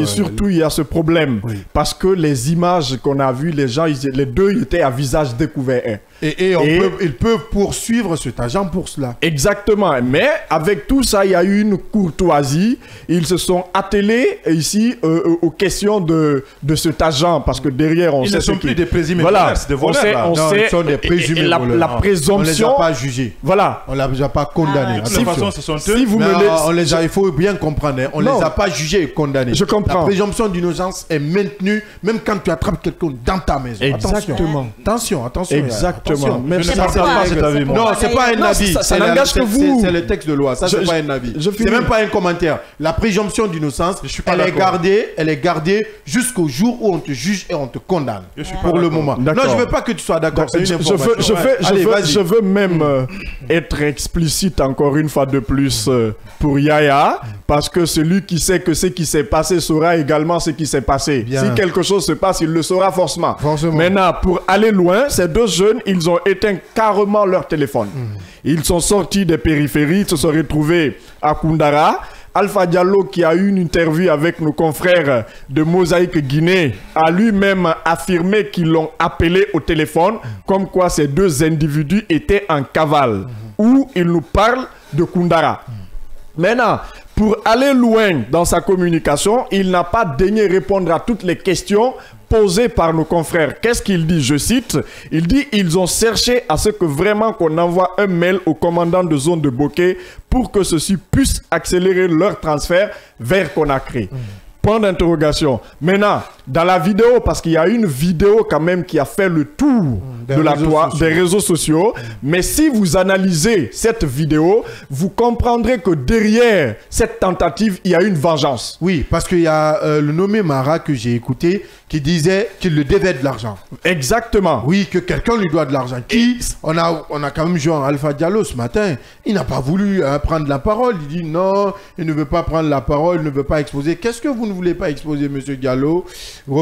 surtout, il y a ce problème parce que les images qu'on a vues, les gens, les deux étaient à visage découvert.
Et ils peuvent poursuivre cet agent pour cela.
Exactement. Mais avec tout ça, il y a eu une courtoisie. Ils se sont attelés ici aux questions de cet agent. Parce que derrière, on sait...
Ils ne sont plus des présumés
voleurs.
C'est des voleurs.
On sait, ils sont des présumés voleurs.
La présomption... On
ne les a pas jugés.
Voilà.
On ne les a pas condamnés.
De toute façon, ce sont eux.
Il faut bien comprendre. On ne les a pas jugés et condamnés.
Je comprends.
La présomption d'innocence est maintenue même quand tu attrapes quelqu'un dans ta maison.
Exactement.
Attention.
Exactement.
Non, c'est pas un avis.
Ça n'engage que vous.
C'est le texte de loi. Ça, c'est pas un avis. C'est même pas un commentaire. La présomption d'innocence, elle est gardée jusqu'au jour où on te juge et on te condamne. Pour le moment. Non, je veux pas que tu sois d'accord.
Je veux même être explicite encore une fois de plus pour Yaya, parce que celui qui sait que ce qui s'est passé saura également ce qui s'est passé. Si quelque chose se passe, il le saura forcément. Maintenant, pour aller loin, ces deux jeunes, ils ont éteint carrément leur téléphone. Ils sont sortis des périphéries, ils se sont retrouvés à Koundara. Alpha Diallo, qui a eu une interview avec nos confrères de Mosaïque Guinée, a lui-même affirmé qu'ils l'ont appelé au téléphone, comme quoi ces deux individus étaient en cavale, où il nous parle de Koundara. Maintenant, pour aller loin dans sa communication, il n'a pas daigné répondre à toutes les questions posée par nos confrères. Qu'est-ce qu'il dit? Je cite, il dit « Ils ont cherché à ce que vraiment qu'on envoie un mail au commandant de zone de Bokeh pour que ceux-ci puissent accélérer leur transfert vers Conakry. » Point d'interrogation. Maintenant, dans la vidéo, parce qu'il y a une vidéo quand même qui a fait le tour des réseaux sociaux, mais si vous analysez cette vidéo, vous comprendrez que derrière cette tentative, il y a une vengeance.
Oui, parce qu'il y a le nommé Mara que j'ai écouté qui disait qu'il le devait de l'argent.
Exactement.
Oui, que quelqu'un lui doit de l'argent. On a quand même joué en Alpha Diallo ce matin. Il n'a pas voulu prendre la parole. Il dit non, il ne veut pas prendre la parole, il ne veut pas exposer. Qu'est-ce que vous ne voulez pas exposer, monsieur Diallo?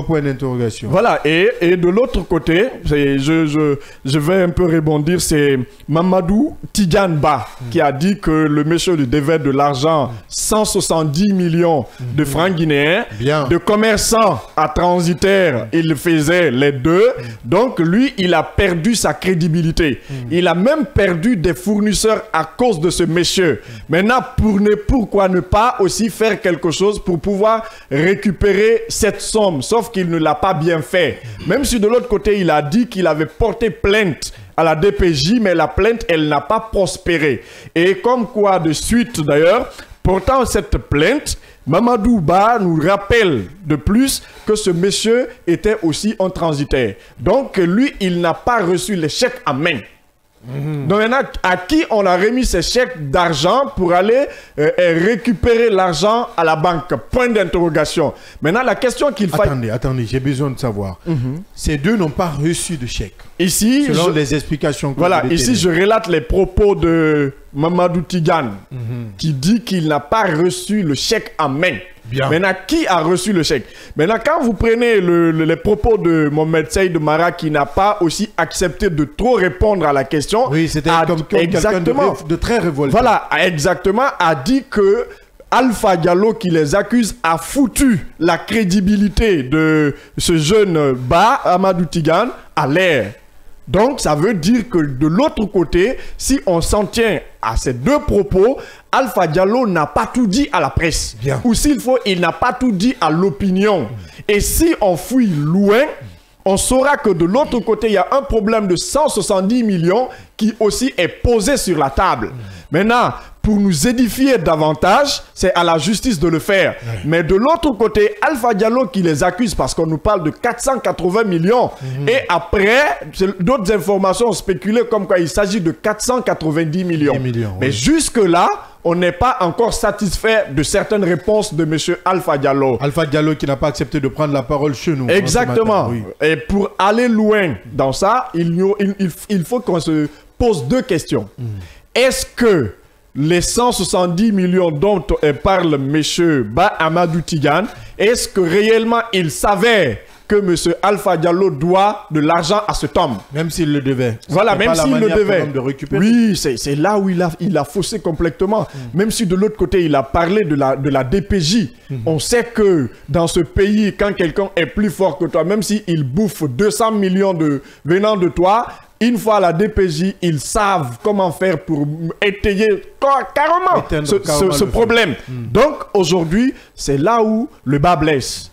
Point d'interrogation.
Voilà, et de l'autre côté, je vais un peu rebondir, c'est Mamadou Tidiane Ba qui a dit que le monsieur lui devait de l'argent, 170 millions de francs guinéens.
Bien.
De commerçants à transitaires, il faisait les deux. Donc lui, il a perdu sa crédibilité. Il a même perdu des fournisseurs à cause de ce monsieur. Maintenant, pourquoi ne pas aussi faire quelque chose pour pouvoir récupérer cette somme? Sauf qu'il ne l'a pas bien fait. Même si de l'autre côté, il a dit qu'il avait porté plainte à la DPJ, mais la plainte, elle n'a pas prospéré. Et comme quoi, de suite d'ailleurs, pourtant cette plainte, Mamadou Ba nous rappelle de plus que ce monsieur était aussi un transitaire. Donc lui, il n'a pas reçu les chèques à main. Donc maintenant, à qui on a remis ces chèques d'argent pour aller récupérer l'argent à la banque? Point d'interrogation. Maintenant, la question qu'il faut...
Attendez, j'ai besoin de savoir. Ces deux n'ont pas reçu de chèque.
Ici,
selon les explications que
voilà, ici je relate les propos de Mamadou Tidiane qui dit qu'il n'a pas reçu le chèque en main. Bien. Maintenant, qui a reçu le chèque? Maintenant, quand vous prenez les propos de Mohamed Saïd Mara qui n'a pas aussi accepté de trop répondre à la question.
Oui, c'était comme quelqu'un de très révolté.
Voilà, exactement, a dit que Alpha Diallo qui les accuse a foutu la crédibilité de ce jeune Ba, Amadou Tidiane, à l'air. Donc, ça veut dire que de l'autre côté, si on s'en tient à ces deux propos, Alpha Diallo n'a pas tout dit à la presse. Bien. Ou s'il faut, il n'a pas tout dit à l'opinion. Et si on fouille loin, on saura que de l'autre côté, il y a un problème de 170 millions qui aussi est posé sur la table. Maintenant, pour nous édifier davantage, c'est à la justice de le faire. Mais de l'autre côté, Alpha Diallo qui les accuse parce qu'on nous parle de 480 millions. Et après, d'autres informations ont spéculé comme quoi il s'agit de 490 millions. Mais jusque-là, on n'est pas encore satisfait de certaines réponses de M. Alpha Diallo.
Alpha Diallo qui n'a pas accepté de prendre la parole chez nous.
Exactement. Matin, oui. Et pour aller loin dans ça, il faut qu'on se pose deux questions. Est-ce que les 170 millions dont parle M. Ba Amadou Tidiane, est-ce que réellement il savait que M. Alpha Diallo doit de l'argent à cet homme?
Même s'il le devait.
Voilà, même s'il le devait. Oui, c'est là où il a faussé complètement. Même si de l'autre côté, il a parlé de la DPJ. On sait que dans ce pays, quand quelqu'un est plus fort que toi, même s'il bouffe 200 millions venant de toi, une fois à la DPJ, ils savent comment faire pour étayer carrément ce problème. Donc aujourd'hui, c'est là où le bas blesse.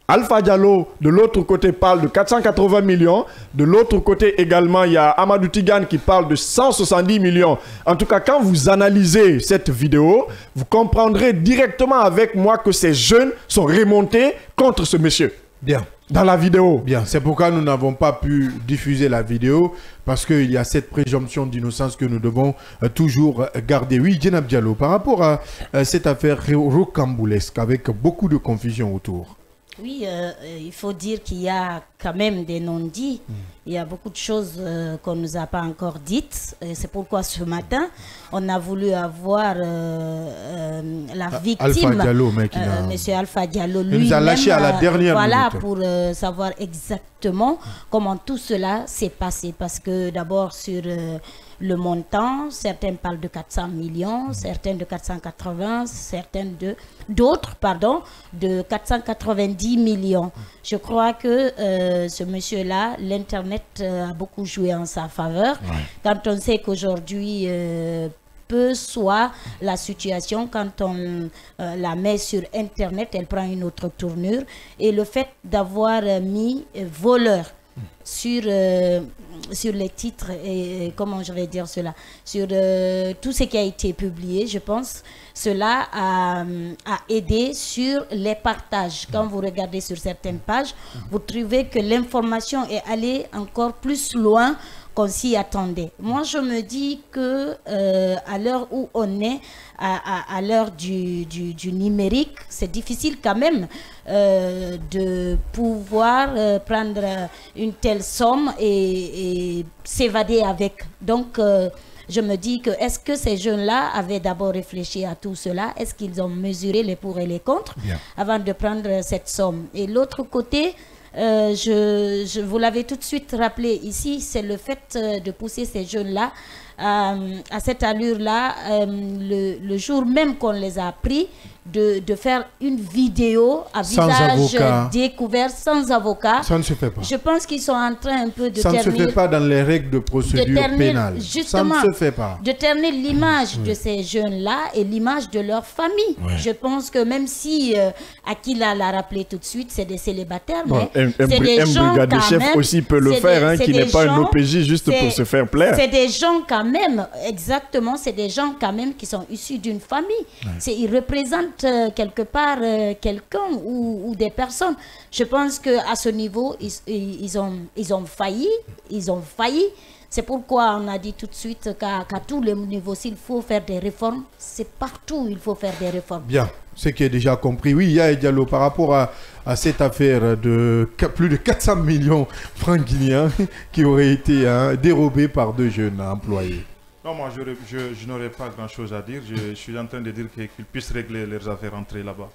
Alpha Diallo, de l'autre côté, parle de 480 millions. De l'autre côté également, il y a Amadou Tidiane qui parle de 170 millions. En tout cas, quand vous analysez cette vidéo, vous comprendrez directement avec moi que ces jeunes sont remontés contre ce monsieur.
Bien.
Dans la vidéo.
Bien, c'est pourquoi nous n'avons pas pu diffuser la vidéo, parce qu'il y a cette présomption d'innocence que nous devons toujours garder. Oui, Djenab Diallo, par rapport à cette affaire rocambolesque, avec beaucoup de confusion autour.
Oui, il faut dire qu'il y a quand même des non-dits. Il y a beaucoup de choses qu'on ne nous a pas encore dites. C'est pourquoi ce matin, on a voulu avoir la victime,
Alpha Diallo,
Monsieur Alpha Diallo,
lui nous a lâché à la dernière
voilà,
minute.
Pour savoir exactement comment tout cela s'est passé. Parce que d'abord sur le montant, certains parlent de 400 millions, certains de 480, d'autres de 490 millions. Je crois que ce monsieur-là, l'Internet a beaucoup joué en sa faveur. Ouais. Quand on sait qu'aujourd'hui, peu soit la situation quand on la met sur Internet, elle prend une autre tournure. Et le fait d'avoir mis voleur sur les titres et comment je vais dire cela, sur tout ce qui a été publié, je pense cela a aidé sur les partages. Quand vous regardez sur certaines pages, vous trouvez que l'information est allée encore plus loin qu'on s'y attendait. Moi, je me dis que à l'heure où on est, à l'heure du numérique, c'est difficile quand même de pouvoir prendre une telle somme et s'évader avec. Donc, je me dis que est-ce que ces jeunes-là avaient d'abord réfléchi à tout cela? Est-ce qu'ils ont mesuré les pour et les contre avant de prendre cette somme? Et l'autre côté, je vous l'avais tout de suite rappelé ici, c'est le fait de pousser ces jeunes-là à cette allure-là, le jour même qu'on les a pris, de faire une vidéo à visage découvert, sans avocat.
Ça ne se fait pas.
Je pense qu'ils sont en train un peu de
ternir... Ça ne se fait pas dans les règles de procédure pénale.
Justement,
ça ne se fait pas.
De ternir l'image de ces jeunes-là et l'image de leur famille. Je pense que même si Akila l'a rappelé tout de suite, c'est des célibataires, mais c'est des gens
brigadier chef même, aussi peut le faire, qui n'est pas un OPJ juste pour se faire plaire.
C'est des gens quand même, exactement, c'est des gens quand même qui sont issus d'une famille. Ils représentent quelque part quelqu'un ou des personnes. Je pense qu'à ce niveau, ils ont failli. C'est pourquoi on a dit tout de suite qu'à tous les niveaux, s'il faut faire des réformes, c'est partout il faut faire des réformes.
Bien, ce qui est déjà compris. Oui, Yaya Diallo, par rapport à cette affaire de plus de 400 millions francs guinéens qui auraient été dérobés par 2 jeunes employés.
Non, moi, je n'aurais pas grand-chose à dire. Je suis en train de dire qu'ils puissent régler leurs affaires entrées là-bas.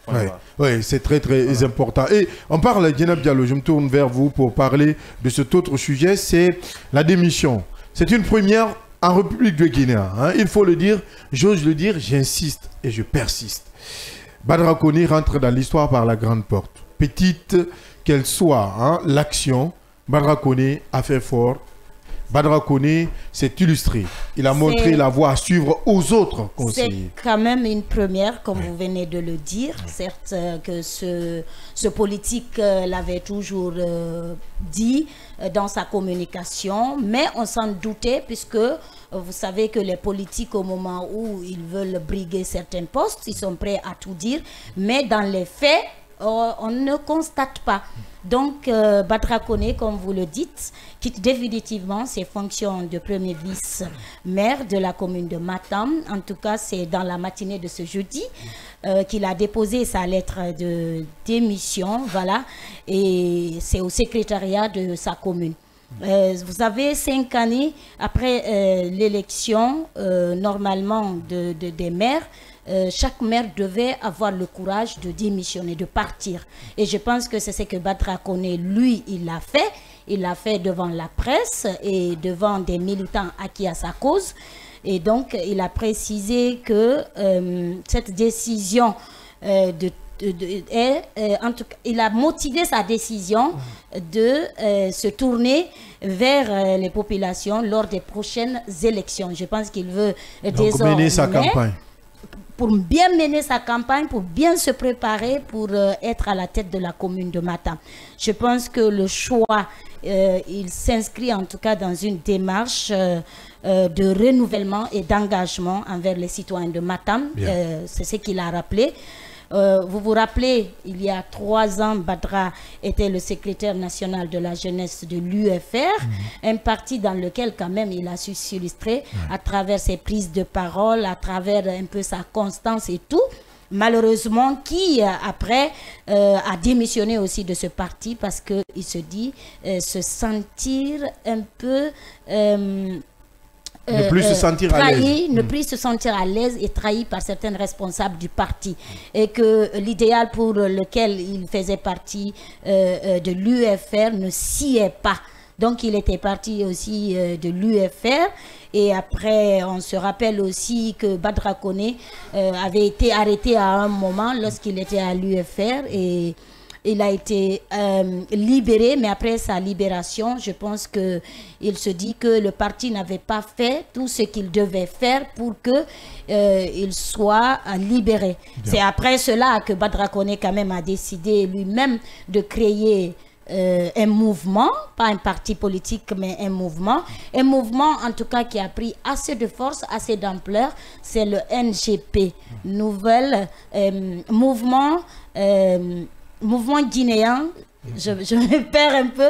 Oui, c'est très, très important. Et on parle, Djenab Diallo, je me tourne vers vous pour parler de cet autre sujet, c'est la démission. C'est une première en République de Guinée. Il faut le dire, j'ose le dire, j'insiste et je persiste. Badra Kone rentre dans l'histoire par la grande porte. Petite qu'elle soit, l'action, Badra Kone a fait fort. Badra Kone s'est illustré. Il a montré la voie à suivre aux autres conseillers.
C'est quand même une première, comme vous venez de le dire. Certes que ce politique l'avait toujours dit dans sa communication, mais on s'en doutait puisque vous savez que les politiques, au moment où ils veulent briguer certains postes, ils sont prêts à tout dire, mais dans les faits, on ne constate pas. Donc, Badra Kone, comme vous le dites, quitte définitivement ses fonctions de premier vice-maire de la commune de Matam. En tout cas, c'est dans la matinée de ce jeudi qu'il a déposé sa lettre de démission. Voilà. Et c'est au secrétariat de sa commune. Vous savez, 5 années après l'élection, normalement, des maires, chaque maire devait avoir le courage de démissionner, de partir. Et je pense que c'est ce que Badra Kone, lui, il l'a fait. Il l'a fait devant la presse et devant des militants acquis à sa cause. Et donc, il a précisé que cette décision en tout cas, il a motivé sa décision de se tourner vers les populations lors des prochaines élections. Je pense qu'il veut désormais
mener sa campagne.
Pour bien mener sa campagne, pour bien se préparer pour être à la tête de la commune de Matam. Je pense que le choix, il s'inscrit en tout cas dans une démarche de renouvellement et d'engagement envers les citoyens de Matam. C'est ce qu'il a rappelé. Vous vous rappelez, il y a 3 ans, Badra était le secrétaire national de la jeunesse de l'UFR, un parti dans lequel quand même il a su s'illustrer à travers ses prises de parole, à travers un peu sa constance et tout. Malheureusement, qui après a démissionné aussi de ce parti parce qu'il se dit se sentir un peu...
ne plus se sentir à l'aise.
Ne plus se sentir à l'aise et trahi par certains responsables du parti. Et que l'idéal pour lequel il faisait partie de l'UFR ne s'y est pas. Donc il était parti aussi de l'UFR. Et après, on se rappelle aussi que Badra Kone avait été arrêté à un moment lorsqu'il était à l'UFR. Et il a été libéré, mais après sa libération, je pense qu'il se dit que le parti n'avait pas fait tout ce qu'il devait faire pour qu'il soit libéré. C'est après cela que Badra Koné quand même a décidé lui-même de créer un mouvement, pas un parti politique, mais un mouvement en tout cas qui a pris assez de force, assez d'ampleur, c'est le NGP, mouvement guinéen, je me perds un peu,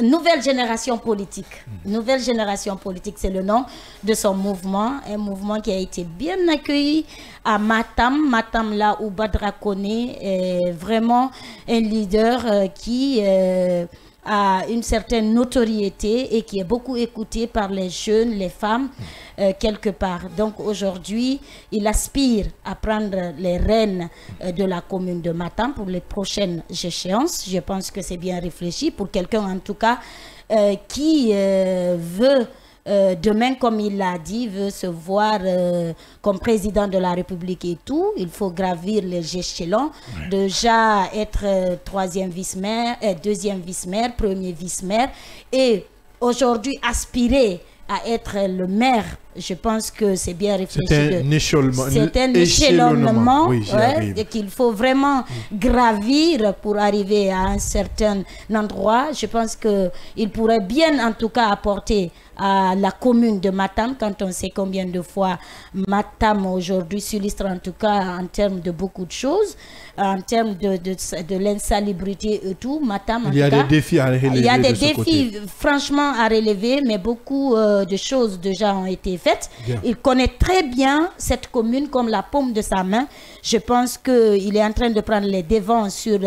Nouvelle Génération Politique. Nouvelle Génération Politique, c'est le nom de son mouvement, un mouvement qui a été bien accueilli à Matam là où Badra Koné est vraiment un leader qui a une certaine notoriété et qui est beaucoup écouté par les jeunes, les femmes, quelque part. Donc aujourd'hui, il aspire à prendre les rênes de la commune de Matam pour les prochaines échéances. Je pense que c'est bien réfléchi pour quelqu'un en tout cas qui veut demain, comme il l'a dit, veut se voir comme président de la République et tout. Il faut gravir les échelons. Déjà être troisième vice-maire, deuxième vice-maire, premier vice-maire. Et aujourd'hui, aspirer à être le maire, je pense que c'est bien réfléchi.
C'est un échelonnement
oui, et qu'il faut vraiment gravir pour arriver à un certain endroit. Je pense qu'il pourrait bien en tout cas apporter à la commune de Matam, quand on sait combien de fois Matam aujourd'hui s'illustre en tout cas en termes de beaucoup de choses, en termes de l'insalubrité et tout. Matam,
il y a des défis à relever.
Il y a des défis franchement à relever, mais beaucoup de choses déjà ont été faites. Bien. Il connaît très bien cette commune comme la paume de sa main. Je pense qu'il est en train de prendre les devants sur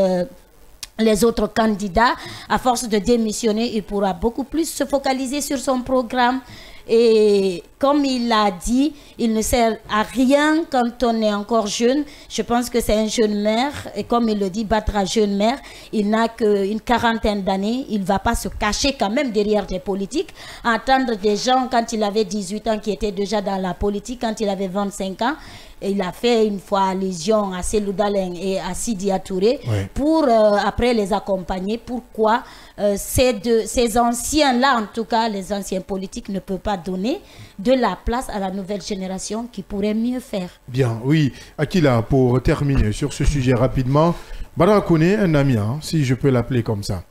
les autres candidats. À force de démissionner, il pourra beaucoup plus se focaliser sur son programme. Et comme il l'a dit, il ne sert à rien quand on est encore jeune. Je pense que c'est un jeune maire. Et comme il le dit, Badra jeune maire, il n'a qu'une quarantaine d'années. Il ne va pas se cacher quand même derrière des politiques. Entendre des gens quand il avait 18 ans qui étaient déjà dans la politique, quand il avait 25 ans. Et il a fait une fois allusion à Cellou Dalein et à Sidi Touré pour après les accompagner. Pourquoi ces anciens-là, en tout cas les anciens politiques, ne peuvent pas donner de la place à la nouvelle génération qui pourrait mieux faire.
Bien, oui. Akila, pour terminer sur ce sujet rapidement, Badra Koné, un ami, hein, si je peux l'appeler comme ça.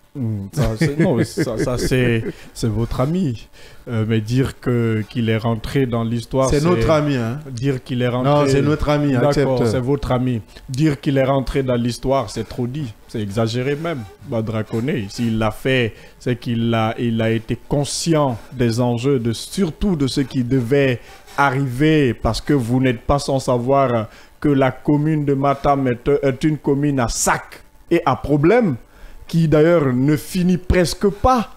Ça c'est votre ami. Mais dire qu'il est rentré dans l'histoire...
C'est notre ami. Hein.
Dire qu'il est rentré...
Non, c'est notre ami,
d'accord, c'est votre ami. Dire qu'il est rentré dans l'histoire, c'est trop dit. C'est exagéré même. Badra Koné, s'il l'a fait, c'est qu'il a été conscient des enjeux, surtout de ce qui devait arriver, parce que vous n'êtes pas sans savoir que la commune de Matam est une commune à sac et à problème, qui d'ailleurs ne finit presque pas.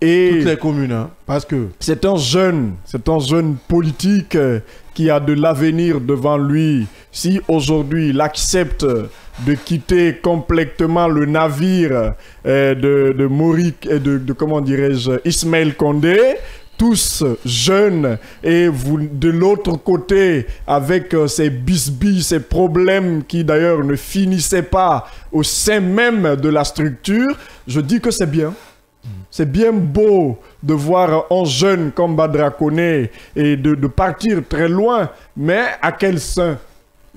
Et
toutes les communes, hein, parce que
c'est un jeune politique qui a de l'avenir devant lui. Si aujourd'hui il accepte de quitter complètement le navire de Morik et de comment dirais-je, Ismaël Condé, tous jeunes, et vous de l'autre côté avec ces bisbilles, ces problèmes qui d'ailleurs ne finissaient pas au sein même de la structure, je dis que c'est bien. C'est bien beau de voir un jeune comme Badra Koné et de partir très loin, mais à quel sein?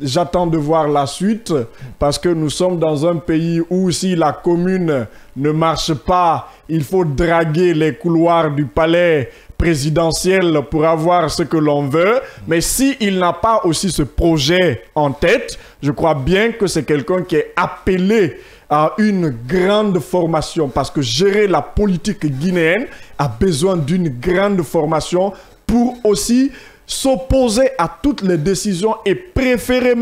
J'attends de voir la suite, parce que nous sommes dans un pays où si la commune ne marche pas, il faut draguer les couloirs du palais présidentiel pour avoir ce que l'on veut. Mais s'il n'a pas aussi ce projet en tête, je crois bien que c'est quelqu'un qui est appelé à une grande formation, parce que gérer la politique guinéenne a besoin d'une grande formation pour aussi s'opposer à toutes les décisions et préférer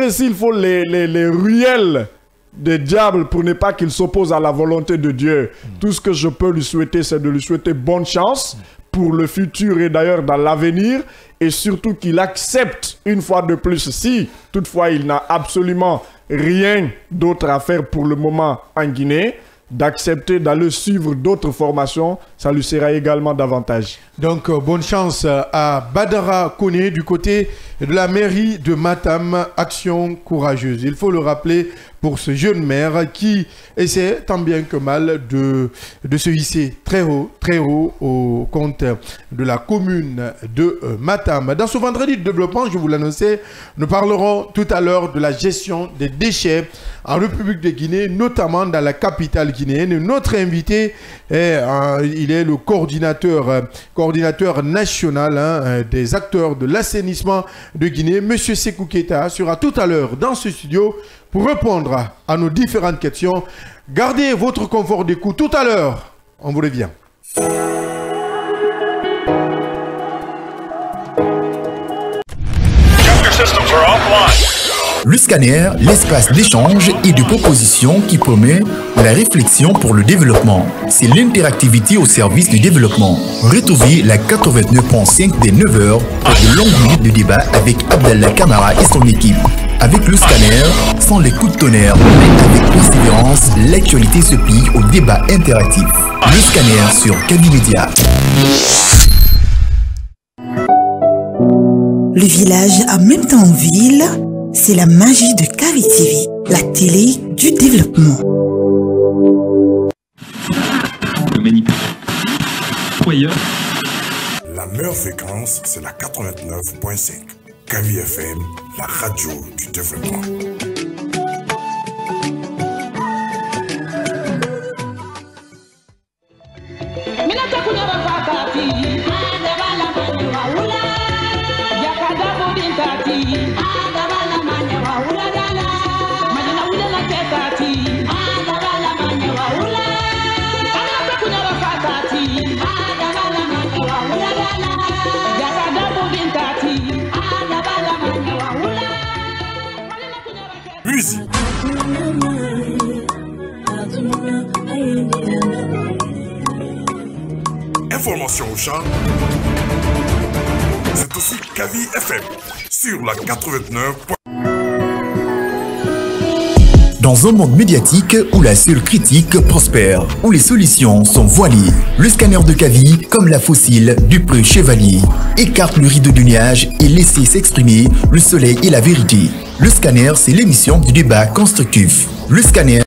s'il faut les ruelles des diables pour ne pas qu'il s'oppose à la volonté de Dieu. Tout ce que je peux lui souhaiter, c'est de lui souhaiter bonne chance pour le futur et d'ailleurs dans l'avenir, et surtout qu'il accepte une fois de plus, si toutefois il n'a absolument rien d'autre à faire pour le moment en Guinée, d'accepter d'aller suivre d'autres formations, ça lui sera également davantage.
Donc, bonne chance à Badara Kone du côté de la mairie de Matam, action courageuse. Il faut le rappeler pour ce jeune maire qui essaie tant bien que mal de se hisser très haut au compte de la commune de Matam. Dans ce vendredi de développement, je vous l'annonçais, nous parlerons tout à l'heure de la gestion des déchets en République de Guinée, notamment dans la capitale guinéenne. Notre invité, il est le coordinateur national des acteurs de l'assainissement de Guinée. Monsieur Sékou Keita sera tout à l'heure dans ce studio pour répondre à nos différentes questions. Gardez votre confort d'écoute. Tout à l'heure, on vous revient.
Le scanner, l'espace d'échange et de propositions qui promeut la réflexion pour le développement. C'est l'interactivité au service du développement. Retrouvez la 89.5 des 9h pour de longues minutes de débat avec Abdallah Kamara et son équipe. Avec le scanner, sans les coups de tonnerre, mais avec persévérance, l'actualité se plie au débat interactif. Le scanner sur Kavi Média.
Le village en même temps en ville, c'est la magie de Kavi TV, la télé du développement.
La meilleure fréquence, c'est la 89.5. Kavi FM, la radio du développement. Musique. Information au champ. C'est aussi Kavi FM sur la 89.
Dans un monde médiatique où la seule critique prospère, où les solutions sont voilées, le scanner de Kavi, comme la fossile du preux chevalier, écarte le rideau du nuage et laisse s'exprimer le soleil et la vérité. Le scanner, c'est l'émission du débat constructif. Le scanner.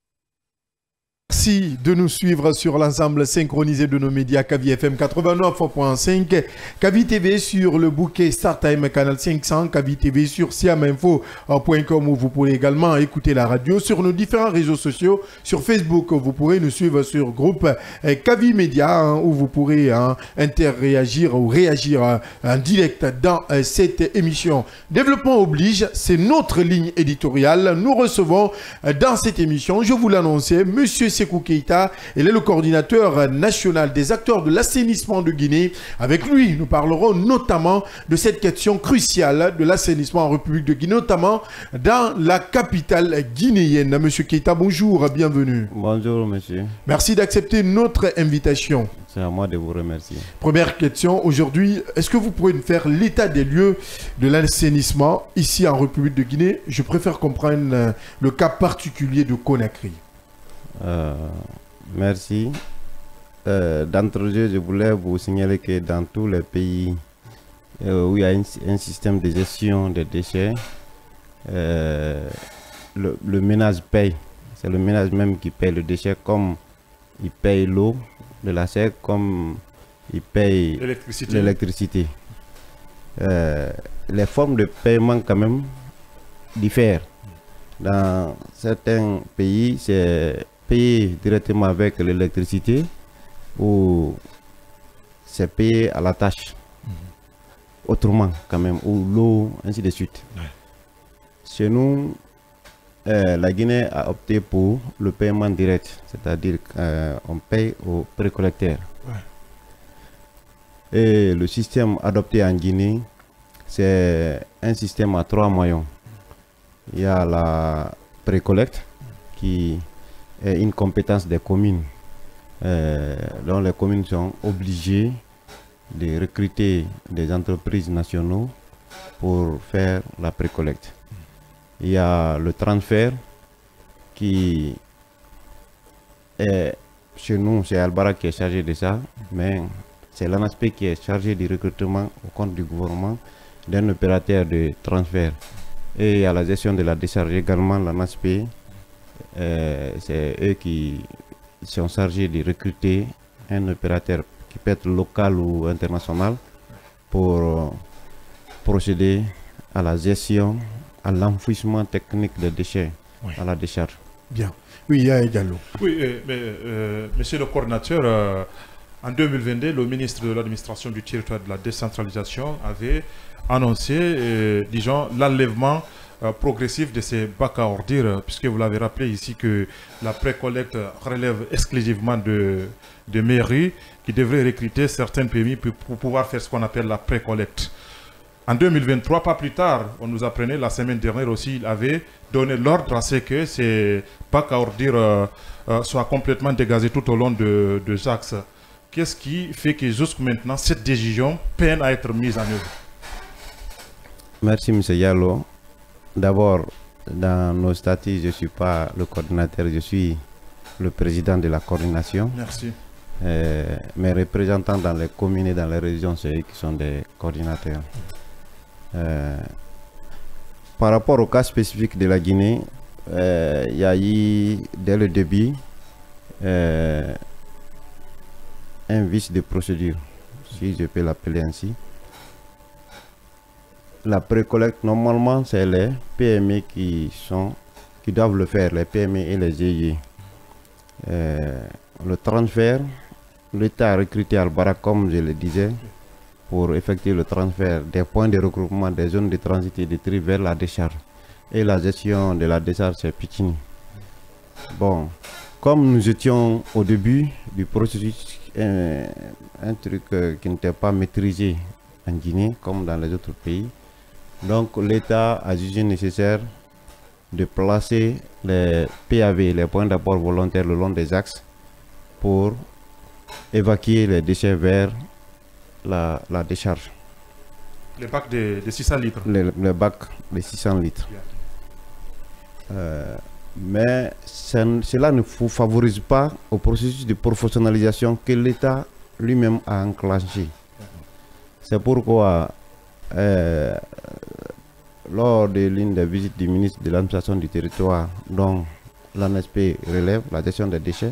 Merci de nous suivre sur l'ensemble synchronisé de nos médias Kavi FM 89.5, Kavi TV sur le bouquet StarTime canal 500, Kavi TV sur siaminfo.com où vous pourrez également écouter la radio, sur nos différents réseaux sociaux, sur Facebook vous pourrez nous suivre sur groupe Kavi Média où vous pourrez interréagir ou réagir en direct dans cette émission. Développement oblige, c'est notre ligne éditoriale. Nous recevons dans cette émission, je vous l'annonçais, Monsieur Sékou Keita, il est le coordinateur national des acteurs de l'assainissement de Guinée. Avec lui, nous parlerons notamment de cette question cruciale de l'assainissement en République de Guinée, notamment dans la capitale guinéenne. Monsieur Keita, bonjour, bienvenue.
Bonjour, monsieur.
Merci d'accepter notre invitation.
C'est à moi de vous remercier.
Première question, aujourd'hui, est-ce que vous pourriez nous faire l'état des lieux de l'assainissement ici en République de Guinée? Je préfère comprendre le cas particulier de Conakry.
Merci. D'entrée, je voulais vous signaler que dans tous les pays où il y a un système de gestion des déchets, le ménage paye. C'est le ménage même qui paye le déchet, comme il paye l'eau de la serre, comme il paye l'électricité. Les formes de paiement quand même diffèrent. Dans certains pays, c'est payé directement avec l'électricité ou c'est payé à la tâche. Autrement quand même, ou l'eau, ainsi de suite. Chez nous, la Guinée a opté pour le paiement direct, c'est-à-dire qu'on paye au précollecteur. Et le système adopté en Guinée, c'est un système à 3 maillons. Il y a la précollecte qui est une compétence des communes, dont les communes sont obligées de recruter des entreprises nationaux pour faire la précollecte. Il y a le transfert qui Et chez nous, c'est Albara qui est chargé de ça, mais c'est l'ANASP qui est chargé du recrutement au compte du gouvernement d'un opérateur de transfert. Et à la gestion de la décharge également, l'ANASP, c'est eux qui sont chargés de recruter un opérateur qui peut être local ou international pour procéder à la gestion, à l'enfouissement technique des déchets à la décharge.
Bien. Oui, il y a également.
Oui, monsieur le coordinateur, en 2022, le ministre de l'administration du territoire et de la décentralisation avait annoncé, disons, l'enlèvement progressif de ces bacs à ordures, puisque vous l'avez rappelé ici que la précollecte relève exclusivement de mairies qui devraient recruter certaines PMI pour pouvoir faire ce qu'on appelle la précollecte. En 2023, pas plus tard, on nous apprenait la semaine dernière aussi, il avait donné l'ordre à ce que ces bacs à ordures soient complètement dégazés tout au long de axes. Qu'est-ce qui fait que jusqu'à maintenant, cette décision peine à être mise en œuvre?
Merci, M. Yallo. D'abord, dans nos statuts, je ne suis pas le coordinateur, je suis le président de la coordination.
Merci.
Mes représentants dans les communes et dans les régions, c'est eux qui sont des coordinateurs. Par rapport au cas spécifique de la Guinée, il y a eu dès le début un vice de procédure, si je peux l'appeler ainsi. La précollecte, normalement, c'est les PME qui doivent le faire, les PME et les GIE. Le transfert, l'État a recruté Albara, comme je le disais, pour effectuer le transfert des points de regroupement des zones de transit et de tri vers la décharge. Et la gestion de la décharge, c'est Pichini. Bon, comme nous étions au début du processus, un truc qui n'était pas maîtrisé en Guinée, comme dans les autres pays, donc l'État a jugé nécessaire de placer les PAV, les points d'apport volontaires, le long des axes pour évacuer les déchets vers la décharge.
Les bacs de 600 litres.
Les bacs de 600 litres. Mais cela ne favorise pas au processus de professionnalisation que l'État lui-même a enclenché. C'est pourquoi lors de l'une des visites du ministre de l'administration du territoire, dont l'ANSP relève la gestion des déchets,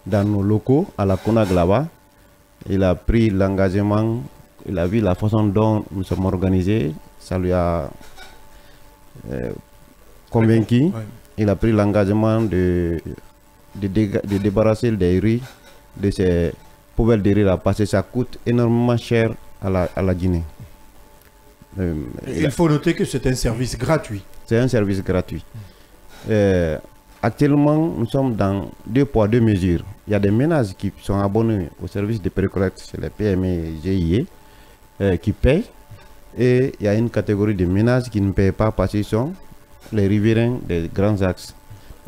dans nos locaux à la CONAG là-bas, il a pris l'engagement, il a vu la façon dont nous sommes organisés, ça lui a convaincu. Ouais. Il a pris l'engagement de débarrasser des riz, de ces poubelles de riz là, parce que ça coûte énormément cher à la Guinée.
Il faut noter que c'est un service gratuit.
C'est un service gratuit. Actuellement, nous sommes dans 2 poids 2 mesures. Il y a des ménages qui sont abonnés au service de précollecte chez les PME et GIE qui payent. Et il y a une catégorie de ménages qui ne payent pas parce qu'ils sont les riverains des grands axes.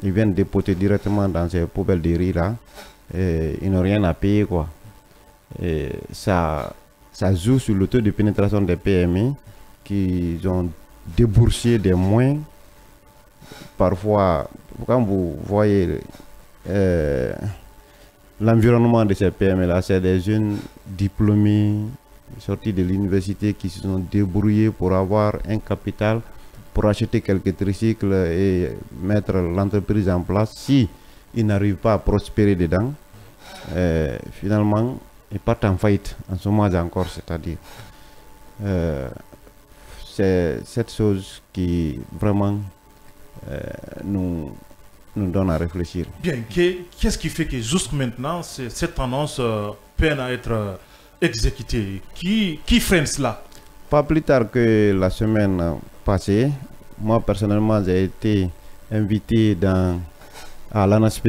Ils viennent dépoter directement dans ces poubelles de riz là. Et ils n'ont rien à payer, quoi. Et ça joue sur le taux de pénétration des PME qui ont déboursé des moyens. Parfois, quand vous voyez l'environnement de ces PME là, c'est des jeunes diplômés sortis de l'université qui se sont débrouillés pour avoir un capital pour acheter quelques tricycles et mettre l'entreprise en place. Si ils n'arrivent pas à prospérer dedans, finalement ils partent en faillite en ce moment encore, c'est-à-dire c'est cette chose qui vraiment nous donne à réfléchir.
Bien, qu'est-ce qui fait que jusqu'à maintenant cette annonce peine à être exécutée? Qui freine cela?
Pas plus tard que la semaine passée, moi personnellement j'ai été invité à l'ANASP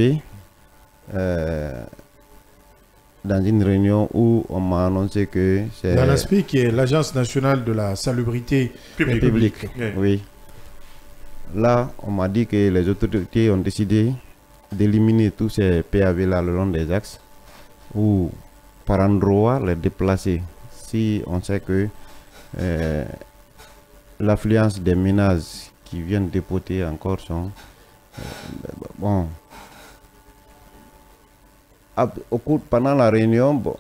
dans une réunion où on m'a annoncé que c'est...
L'ANASP qui est l'Agence nationale de la salubrité publique.
Oui. Là, on m'a dit que les autorités ont décidé d'éliminer tous ces PAV là le long des axes ou par endroit les déplacer. Si on sait que l'affluence des ménages qui viennent dépoter encore sont bon. pendant la réunion, bon,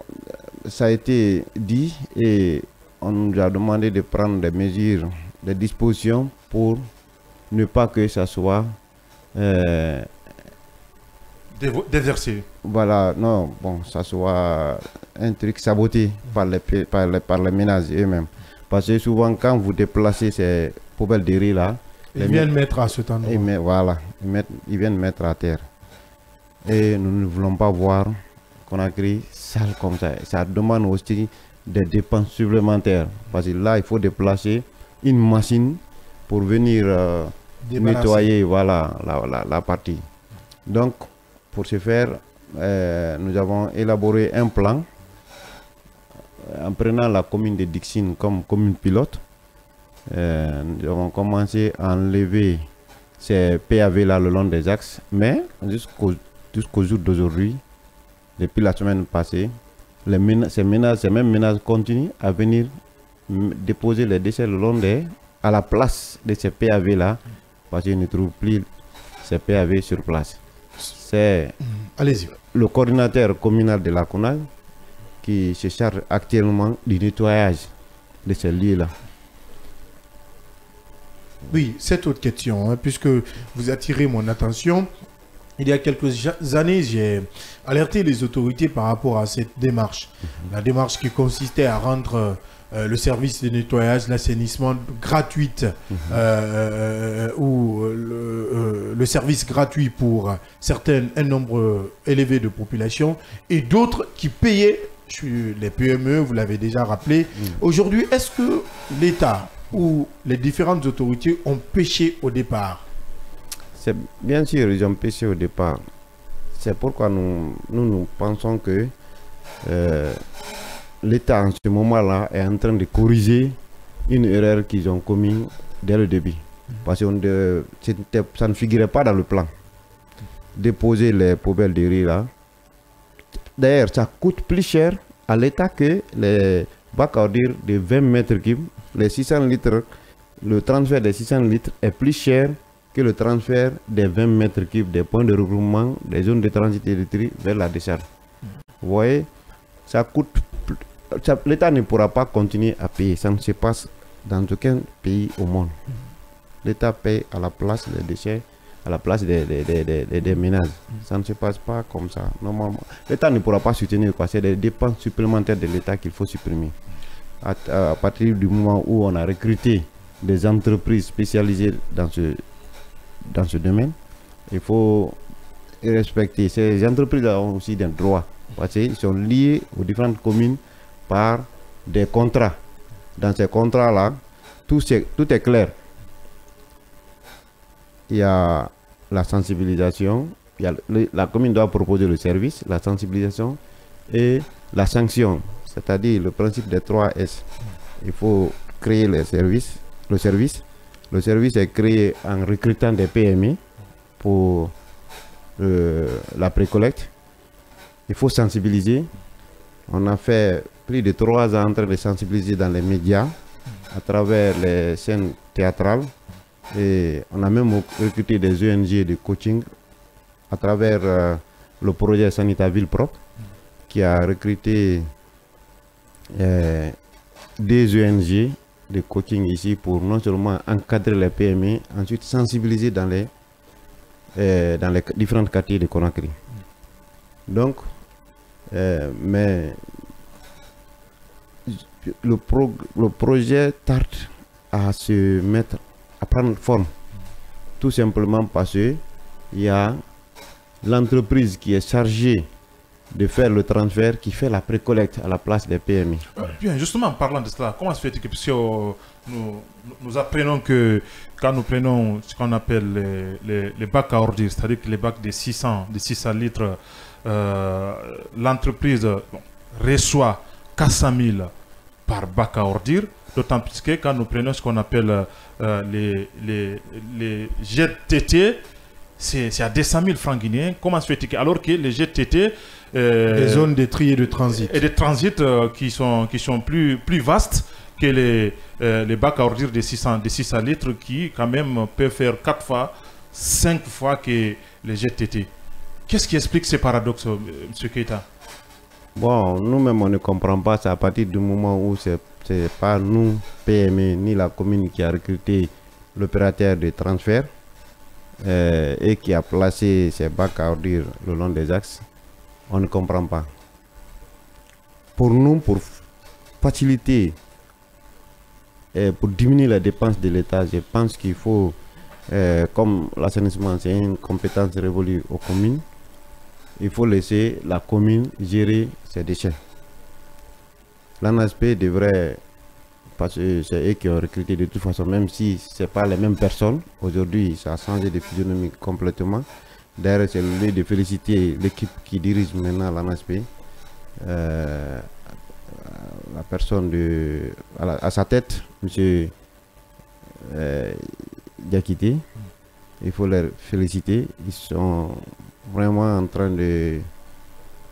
ça a été dit et on nous a demandé de prendre des mesures, des dispositions pour ne pas que ça soit
déversé.
Voilà, non, bon, ça soit un truc saboté par les ménages eux-mêmes. Parce que souvent, quand vous déplacez ces poubelles de riz là,
ils viennent mettre à cet endroit.
Voilà, ils viennent mettre à terre. Et nous ne voulons pas voir Conakry sale comme ça. Ça demande aussi des dépenses supplémentaires. Parce que là, il faut déplacer une machine pour venir nettoyer voilà, la partie. Donc, pour ce faire, nous avons élaboré un plan en prenant la commune de Dixine comme commune pilote. Nous avons commencé à enlever ces PAV là le long des axes, mais jusqu'au jour d'aujourd'hui, depuis la semaine passée, ces mêmes ménages continuent à venir déposer les déchets le long à la place de ces PAV là, parce qu'ils ne trouvent plus ces PAV sur place. C'est le coordinateur communal de la CONAG qui se charge actuellement du nettoyage de ces lieux-là.
Oui, cette autre question, hein, puisque vous attirez mon attention. Il y a quelques années, j'ai alerté les autorités par rapport à cette démarche. La démarche qui consistait à rendre le service de nettoyage, l'assainissement gratuite ou le service gratuit pour un nombre élevé de population et d'autres qui payaient les PME, vous l'avez déjà rappelé. Aujourd'hui, est-ce que l'État ou les différentes autorités ont péché au départ?
Bien sûr, ils ont péché au départ. C'est pourquoi nous pensons que l'État en ce moment-là est en train de corriger une erreur qu'ils ont commise dès le début. Parce que ça ne figurait pas dans le plan. Déposer les poubelles de riz là. D'ailleurs, ça coûte plus cher à l'État que les bacs à ordures de 20 mètres cubes. Les 600 litres, le transfert des 600 litres est plus cher que le transfert des 20 mètres cubes des points de regroupement des zones de transit et de tri vers la décharge. Vous voyez, ça coûte. L'État ne pourra pas continuer à payer. Ça ne se passe dans aucun pays au monde. L'État paye à la place des déchets, à la place des ménages. Ça ne se passe pas comme ça. Normalement, l'État ne pourra pas soutenir quoi. C'est des dépenses supplémentaires de l'État qu'il faut supprimer. À partir du moment où on a recruté des entreprises spécialisées dans ce domaine, il faut respecter. Ces entreprises ont aussi des droits parce qu'ils sont liés aux différentes communes par des contrats. Dans ces contrats-là, tout est clair. Il y a la sensibilisation, la commune doit proposer le service, la sensibilisation et la sanction. C'est-à-dire le principe des 3 S. Il faut créer le service. Le service est créé en recrutant des PME pour la précollecte. Il faut sensibiliser. On a fait plus de 3 ans en train de sensibiliser dans les médias, à travers les scènes théâtrales. Et on a même recruté des ONG de coaching à travers le projet Sanita Ville Propre, qui a recruté des ONG de coaching ici pour non seulement encadrer les PME, ensuite sensibiliser dans les différents quartiers de Conakry. Donc, mais le projet tarde à prendre forme, tout simplement parce qu'il y a l'entreprise qui est chargée de faire le transfert qui fait la précollecte à la place des PMI.
Bien, justement, en parlant de cela, comment se fait-il que nous apprenons que quand nous prenons ce qu'on appelle les bacs à ordures, c'est-à-dire que les bacs de 600 litres, l'entreprise reçoit 400 000 par bac à ordures, d'autant plus que quand nous prenons ce qu'on appelle les GTT, c'est à 200 000 francs guinéens. Comment se fait-il alors que les GTT
des zones de tri et de transit.
Et des transits qui sont plus vastes que les bacs à ordures de 600 litres qui quand même peuvent faire 4 fois, 5 fois que les GTT. Qu'est-ce qui explique ces paradoxes, M. Keita?
Bon, nous-mêmes, on ne comprend pas. C'est à partir du moment où c'est pas nous, PME, ni la commune qui a recruté l'opérateur de transfert et qui a placé ses bacs à ordures le long des axes. On ne comprend pas. Pour nous, pour faciliter et pour diminuer les dépenses de l'État, je pense qu'il faut, comme l'assainissement, c'est une compétence révolue aux communes, il faut laisser la commune gérer ses déchets. L'ANASP devrait, parce que c'est eux qui ont recruté de toute façon, même si ce n'est pas les mêmes personnes, aujourd'hui ça a changé de physionomie complètement. D'ailleurs, c'est le lieu de féliciter l'équipe qui dirige maintenant l'ANASP, la personne à sa tête, M. Diakité. Il faut les féliciter. Ils sont vraiment en train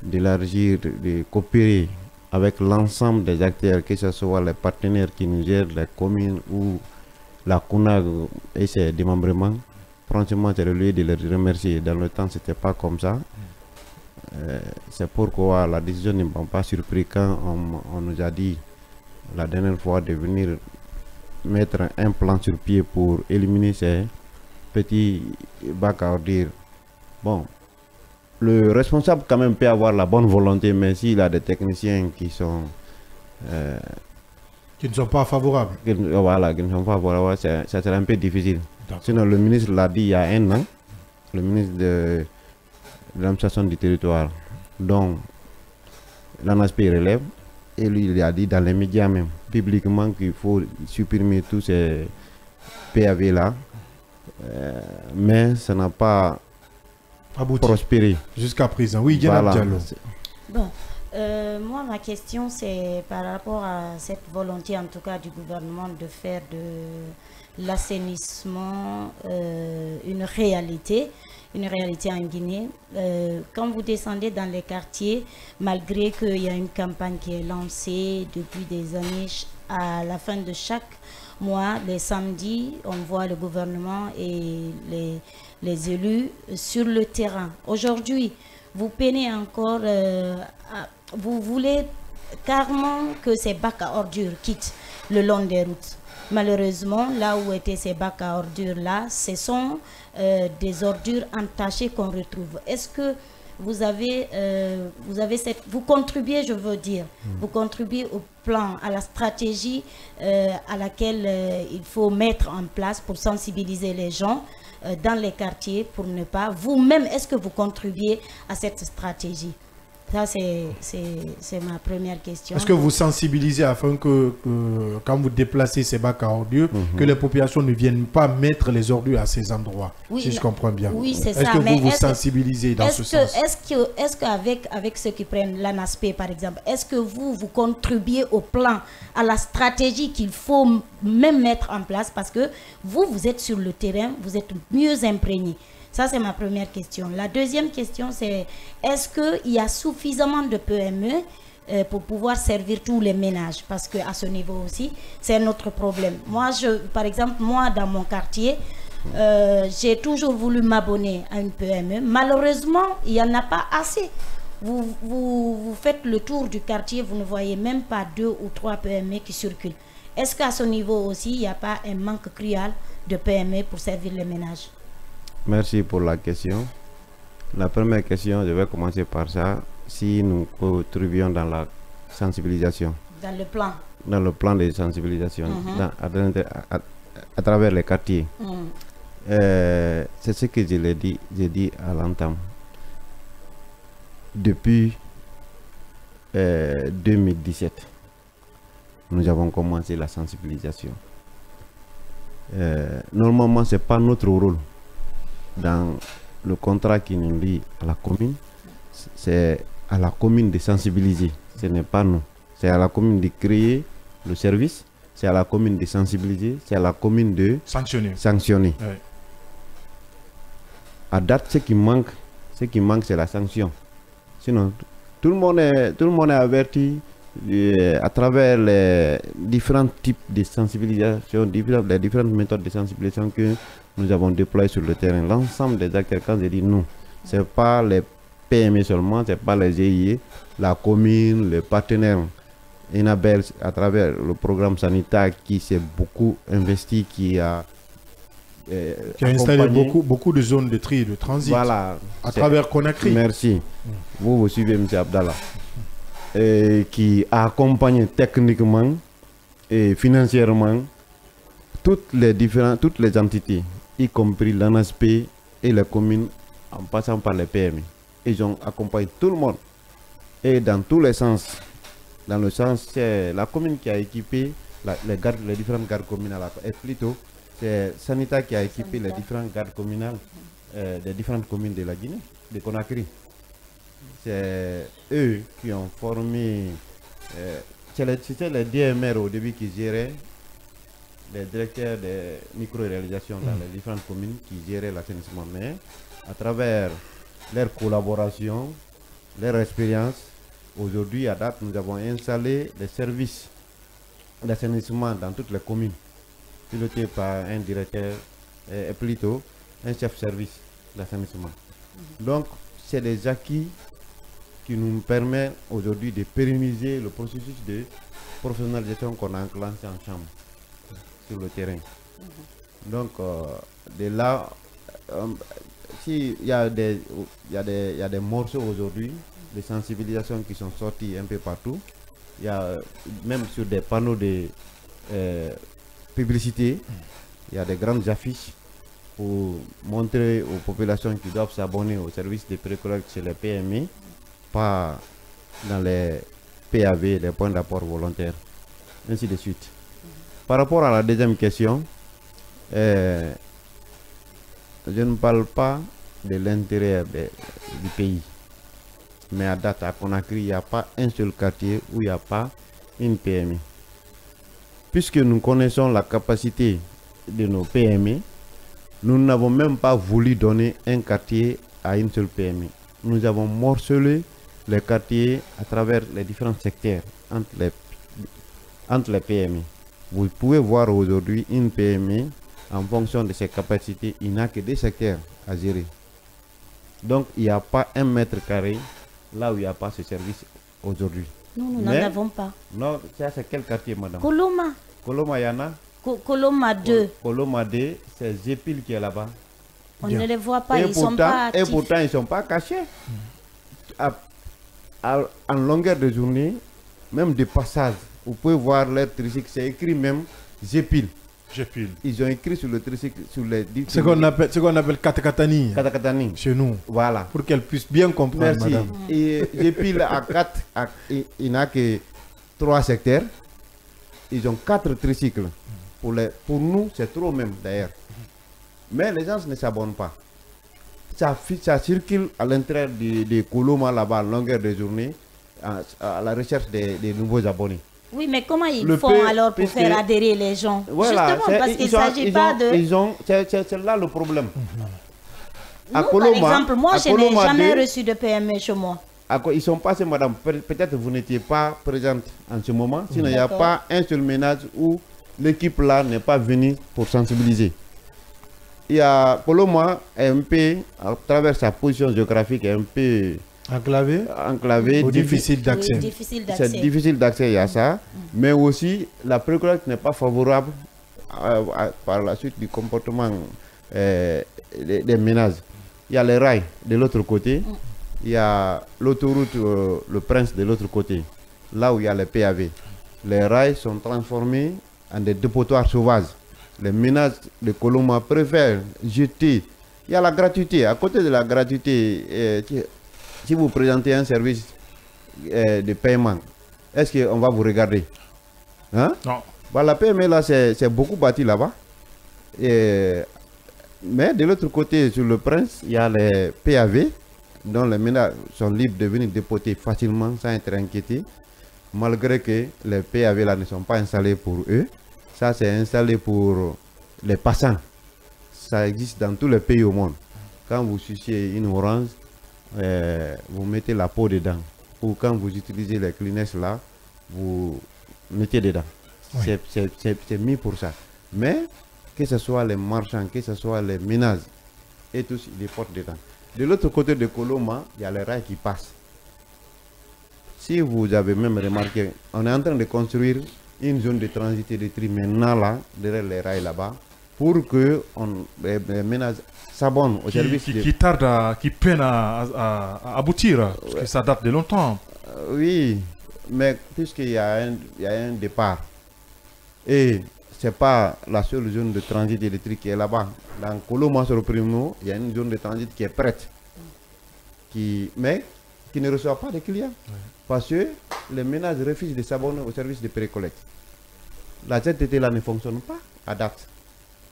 d'élargir, de coopérer avec l'ensemble des acteurs, que ce soit les partenaires qui nous gèrent, les communes ou la CONAG et ses démembrements. Franchement, c'est le lieu de les remercier. Dans le temps, ce n'était pas comme ça. C'est pourquoi la décision ne m'a pas surpris quand on nous a dit la dernière fois de venir mettre un plan sur pied pour éliminer ces petits bacs à ordures. Bon, le responsable quand même peut avoir la bonne volonté, mais s'il a des techniciens qui sont
qui ne sont pas favorables.
Voilà, qui ne sont pas favorables, ça sera un peu difficile. Sinon, le ministre l'a dit il y a un an, le ministre de l'administration du territoire, dont l'ANASP relève, et lui il a dit dans les médias même, publiquement, qu'il faut supprimer tous ces PAV là, mais ça n'a pas prospéré.
Jusqu'à présent. Oui, voilà. Diallo.
Bon, moi, ma question, c'est par rapport à cette volonté, en tout cas, du gouvernement de faire de l'assainissement une réalité en Guinée. Quand vous descendez dans les quartiers, malgré qu'il y a une campagne qui est lancée depuis des années, à la fin de chaque mois, les samedis, on voit le gouvernement et les élus sur le terrain. Aujourd'hui, vous peinez encore, vous voulez carrément que ces bacs à ordures quittent le long des routes. Malheureusement, là où étaient ces bacs à ordures-là, ce sont des ordures entachées qu'on retrouve. Est-ce que vous avez vous contribuez, je veux dire, vous contribuez au plan, à la stratégie à laquelle il faut mettre en place pour sensibiliser les gens dans les quartiers pour ne pas... Vous-même, est-ce que vous contribuez à cette stratégie? Ça, c'est ma première question.
Est-ce que vous sensibilisez afin que quand vous déplacez ces bacs à ordures, que les populations ne viennent pas mettre les ordures à ces endroits,
oui,
si je comprends bien?
Oui, c'est ça.
Est-ce que vous sensibilisez dans ce sens?
Est-ce qu'avec ceux qui prennent l'ANASP, par exemple, est-ce que vous contribuez au plan, à la stratégie qu'il faut même mettre en place? Parce que vous êtes sur le terrain, vous êtes mieux imprégnés. Ça, c'est ma première question. La deuxième question, c'est est-ce qu'il y a suffisamment de PME pour pouvoir servir tous les ménages? Parce qu'à ce niveau aussi, c'est un autre problème. Moi, par exemple, moi, dans mon quartier, j'ai toujours voulu m'abonner à une PME. Malheureusement, il n'y en a pas assez. Vous faites le tour du quartier, vous ne voyez même pas 2 ou 3 PME qui circulent. Est-ce qu'à ce niveau aussi, il n'y a pas un manque cruel de PME pour servir les ménages?
Merci pour la question. La première question, je vais commencer par ça. Si nous contribuons dans la sensibilisation.
Dans le plan.
Dans le plan de sensibilisation, à travers les quartiers. C'est ce que j'ai dit à l'entame. Depuis 2017, nous avons commencé la sensibilisation. Normalement, ce n'est pas notre rôle. Dans le contrat qui nous lie à la commune, c'est à la commune de sensibiliser. Ce n'est pas nous. C'est à la commune de créer le service, c'est à la commune de sensibiliser, c'est à la commune de sanctionner. Oui. À date, ce qui manque, c'est la sanction. Sinon, tout le monde est averti à travers les différents types de sensibilisation, les différentes méthodes de sensibilisation que nous avons déployées sur le terrain. L'ensemble des acteurs, quand je dis nous, Ce n'est pas les PME seulement, ce n'est pas les GIE, la commune, les partenaires. Inabel, à travers le programme sanitaire qui s'est beaucoup investi, qui a
installé beaucoup de zones de tri et de transit à travers Conakry.
Merci. Vous suivez M. Abdallah. Et qui a accompagné techniquement et financièrement toutes les entités, y compris l'ANASP et les communes, en passant par les PME. Ils ont accompagné tout le monde. Et dans tous les sens. Dans le sens, c'est la commune qui a équipé les différentes gardes communales. Et plutôt, c'est Sanita qui a équipé les différentes gardes communales des différentes communes de la Guinée, de Conakry. C'est eux qui ont formé. C'était les DMR au début qui géraient, les directeurs de micro-réalisations dans les différentes communes qui géraient l'assainissement. Mais à travers leur collaboration, leur expérience, aujourd'hui, à date, nous avons installé les services d'assainissement dans toutes les communes, pilotés par un directeur et plutôt un chef service d'assainissement. Donc, c'est des acquis qui nous permettent aujourd'hui de pérenniser le processus de professionnalisation qu'on a enclenché en chambre sur le terrain. Donc, de là, s'il y a des morceaux aujourd'hui de sensibilisation qui sont sortis un peu partout. Il y a même sur des panneaux de publicité, il y a des grandes affiches pour montrer aux populations qui doivent s'abonner au service de précollecte chez les PME, pas dans les PAV, les points d'apport volontaires, ainsi de suite. Par rapport à la deuxième question, je ne parle pas de l'intérieur du pays. Mais à date, à Conakry, il n'y a pas un seul quartier où il n'y a pas une PME. Puisque nous connaissons la capacité de nos PME, nous n'avons même pas voulu donner un quartier à une seule PME. Nous avons morcelé les quartiers à travers les différents secteurs entre les PME. Vous pouvez voir aujourd'hui une PME, en fonction de ses capacités, il n'a que des secteurs à gérer. Donc, il n'y a pas un mètre carré là où il n'y a pas ce service aujourd'hui.
Non, nous n'en avons pas.
Non, ça c'est quel quartier, madame?
Coloma.
Coloma, il y en a?
Coloma 2.
Coloma 2, c'est Zépil qui est là-bas.
On ne les voit pas, ils ne sont pas actifs.
Et pourtant, ils ne sont pas cachés. En longueur de journée, même de passage, vous pouvez voir leur tricycle, c'est écrit même Zépil. Ils ont écrit sur le tricycle, sur les...
Ce qu'on appelle Katakatani.
Katakatani.
Chez nous.
Voilà.
Pour qu'elle puisse bien comprendre,
merci, madame. Et Zépil à 4, il n'a que 3 secteurs. Ils ont 4 tricycles. Pour nous, c'est trop même d'ailleurs. Mais les gens ne s'abonnent pas. Ça circule à l'intérieur de Coloma là-bas, à longueur de journée, à la recherche des nouveaux abonnés.
Oui, mais comment ils font alors pour faire adhérer les gens?
Voilà,
justement, parce qu'il ne s'agit pas de...
C'est là le problème.
Nous, Coloma, par exemple, moi, je n'ai jamais reçu de PME chez moi.
Ils sont passés, madame. Peut-être vous n'étiez pas présente en ce moment. Sinon, il n'y a pas un seul ménage où l'équipe là n'est pas venue pour sensibiliser. Il y a Coloma, un peu, à travers sa position géographique, un peu enclavé,
difficile d'accès.
C'est difficile d'accès, il y a ça. Mais aussi, la précollecte n'est pas favorable par la suite du comportement des ménages. Il y a les rails de l'autre côté. Il y a l'autoroute Le Prince de l'autre côté, là où il y a les PAV. Les rails sont transformés en des dépotoirs sauvages. Les ménages de Coloma préfèrent jeter. Il y a la gratuité. À côté de la gratuité, si vous présentez un service de paiement, est-ce qu'on va vous regarder? Hein?
Non.
Bah, la PME là, c'est beaucoup bâti là-bas. Mais de l'autre côté, sur Le Prince, il y a les PAV, dont les ménages sont libres de venir dépoter facilement sans être inquiétés, malgré que les PAV là ne sont pas installés pour eux. Ça, c'est installé pour les passants. Ça existe dans tous les pays au monde. Quand vous sucez une orange, vous mettez la peau dedans. Ou quand vous utilisez les Kleenex là, vous mettez dedans. Oui. C'est mis pour ça. Mais que ce soit les marchands, que ce soit les ménages, et tous, ils les portent dedans. De l'autre côté de Koloma, il y a les rails qui passent. Si vous avez même remarqué, on est en train de construire une zone de transit et de tri maintenant là, derrière les rails là-bas, pour que les ménages s'abonnent au service.
Qui peine à aboutir, parce que ça date de longtemps.
Oui, mais puisqu'il y a un départ, et ce n'est pas la seule zone de transit électrique qui est là-bas. Dans Koloma sur le Primo, il y a une zone de transit qui est prête, mais qui ne reçoit pas de clients. Oui. Parce que les ménages refusent de s'abonner au service de précollecte. La ZTT là ne fonctionne pas à date.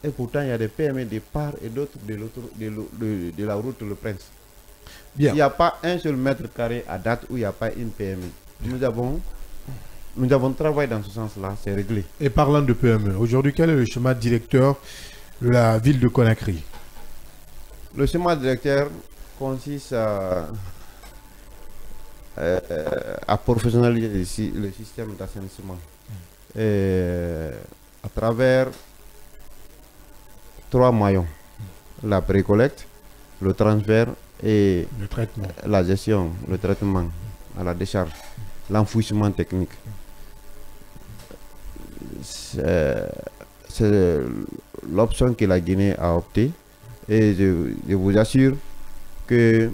Et pourtant, il y a des PME de part et d'autre de la route Le Prince. Bien. Il n'y a pas un seul mètre carré à date où il n'y a pas une PME. Nous avons travaillé dans ce sens-là, c'est réglé.
Et parlant de PME, aujourd'hui, quel est le schéma directeur de la ville de Conakry?
Le schéma directeur consiste à professionnaliser le système d'assainissement à travers 3 maillons: la précollecte, le transfert et
le traitement.
La gestion, le traitement à la décharge, l'enfouissement technique. C'est l'option que la Guinée a optée et je vous assure que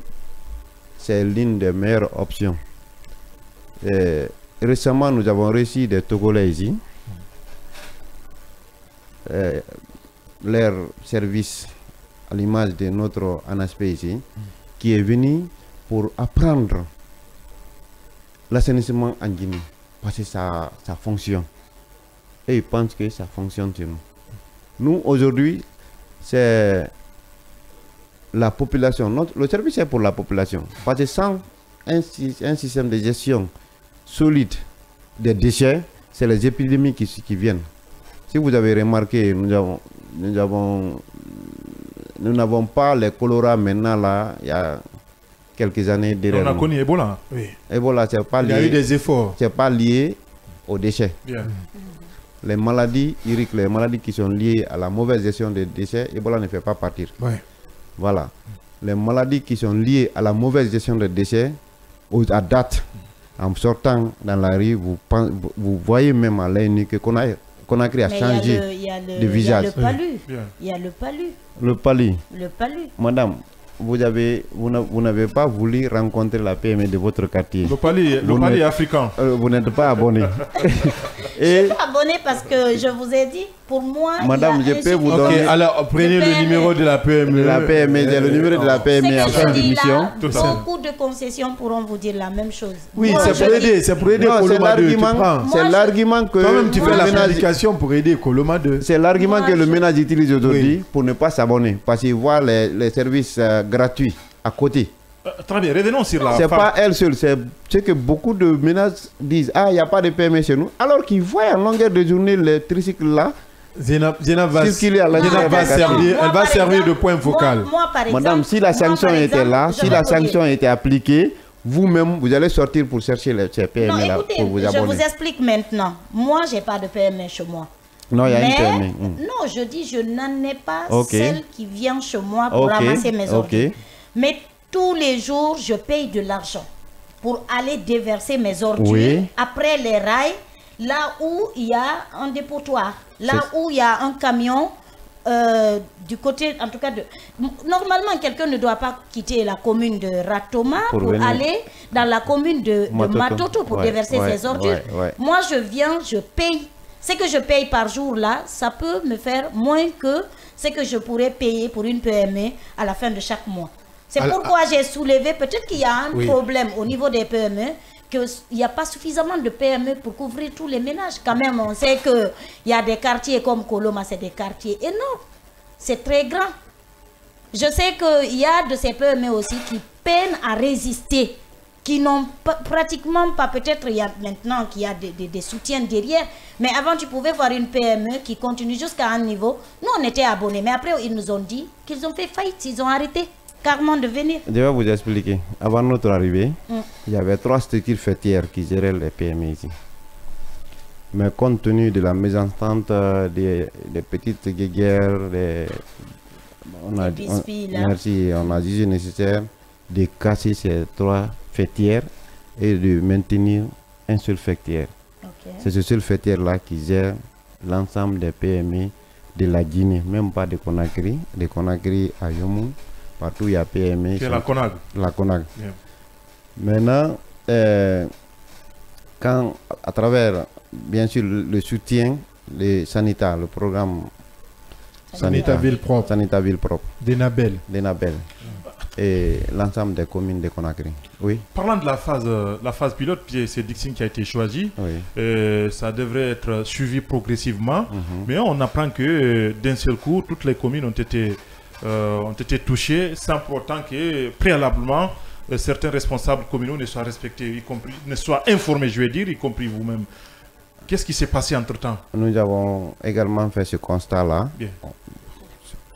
c'est l'une des meilleures options. Et récemment, nous avons reçu des Togolais ici. Leur service, à l'image de notre ANASP ici, qui est venu pour apprendre l'assainissement en Guinée. Parce que ça fonctionne. Et ils pensent que ça fonctionne chez nous. Nous, aujourd'hui, c'est la population. Le service est pour la population. Parce que sans un système de gestion solide des déchets, c'est les épidémies qui viennent. Si vous avez remarqué, nous n'avons pas les choléra maintenant là, il y a quelques années derrière.
On a connu Ebola.
Oui.
Ebola, c'est pas lié.
Il y a eu des efforts.
C'est pas lié aux déchets.
Bien.
Les maladies uriques, les maladies qui sont liées à la mauvaise gestion des déchets, Ebola ne fait pas partir.
Ouais.
Voilà. Les maladies qui sont liées à la mauvaise gestion des déchets, à date, en sortant dans la rue, vous voyez même à l'œil nu que Conakry a changé de visage.
Il y a le palu.
Le palu.
Le palu.
Madame, vous n'avez pas voulu rencontrer la PME de votre quartier.
Le palu est africain.
Vous n'êtes pas abonné.
Je suis pas abonné parce que je vous ai dit, pour moi.
Madame, je peux vous donner.
Alors, prenez le numéro de la PME.
Le numéro de la PME en fin d'émission.
Beaucoup de concessions pourront vous dire la même chose.
Oui, c'est pour aider. C'est pour aider Koloma 2.
C'est l'argument que.
Toi-même, tu fais la communication pour aider Koloma 2.
C'est l'argument que le ménage utilise aujourd'hui pour ne pas s'abonner. Parce qu'il voit les services gratuits à côté.
Très bien, revenons sur la
c'est pas elle seule, c'est ce que beaucoup de ménages disent. Ah, il n'y a pas de PME chez nous. Alors qu'ils voient en longueur de journée les tricycles là.
Zénab va servir de point focal.
Moi, par exemple,
madame, si la sanction était là, si la sanction était appliquée, vous-même, vous allez sortir pour chercher les PME
non,
là
écoutez,
pour vous abonner.
Je vous explique maintenant. Moi, j'ai pas de PME chez moi.
Non, il y a une PME.
Non, je dis, je n'en ai pas celle qui vient chez moi pour ramasser mes ordures. Mais tous les jours, je paye de l'argent pour aller déverser mes ordures après les rails, là où il y a un dépotoir, là où il y a un camion, du côté, en tout cas, normalement, quelqu'un ne doit pas quitter la commune de Ratoma pour aller dans la commune de Matoto pour déverser ses ordures. Moi, je viens, je paye. Ce que je paye par jour là, ça peut me faire moins que ce que je pourrais payer pour une PME à la fin de chaque mois. C'est pourquoi j'ai soulevé, peut-être qu'il y a un problème au niveau des PME, qu'il n'y a pas suffisamment de PME pour couvrir tous les ménages. Quand même, on sait qu'il y a des quartiers comme Koloma, c'est des quartiers énormes. C'est très grand. Je sais qu'il y a de ces PME aussi qui peinent à résister, qui n'ont pratiquement pas, peut-être il y a maintenant qu'il y a des soutiens derrière, mais avant tu pouvais voir une PME qui continue jusqu'à un niveau. Nous on était abonnés, mais après ils nous ont dit qu'ils ont fait faillite, ils ont arrêté carrément de venir. Je
vais vous expliquer. Avant notre arrivée, il y avait 3 structures fêtières qui géraient les PME ici. Mais compte tenu de la mésentente des petites guéguerres, merci, on a jugé nécessaire de casser ces 3 fêtières et de maintenir un seul fêtière. C'est ce seul fêtière-là qui gère l'ensemble des PME de la Guinée, même pas de Conakry. De Conakry à Yomou, partout il y a PME.
C'est la CONAG.
La CONAG. Yeah. Maintenant, quand, à travers, bien sûr, le soutien des sanitaires, le programme
Sanita Ville Propre,
Sanita Ville Propre,
Denabel,
et l'ensemble des communes de Conakry. Oui.
Parlant de la phase pilote, c'est Dixine qui a été choisi. Oui. Ça devrait être suivi progressivement, mais on apprend que d'un seul coup, toutes les communes ont été touchées, sans pour autant que préalablement certains responsables communaux ne soient respectés, ne soient informés, je vais dire, y compris vous-même. Qu'est-ce qui s'est passé entre-temps? Nous
avons également fait ce constat-là.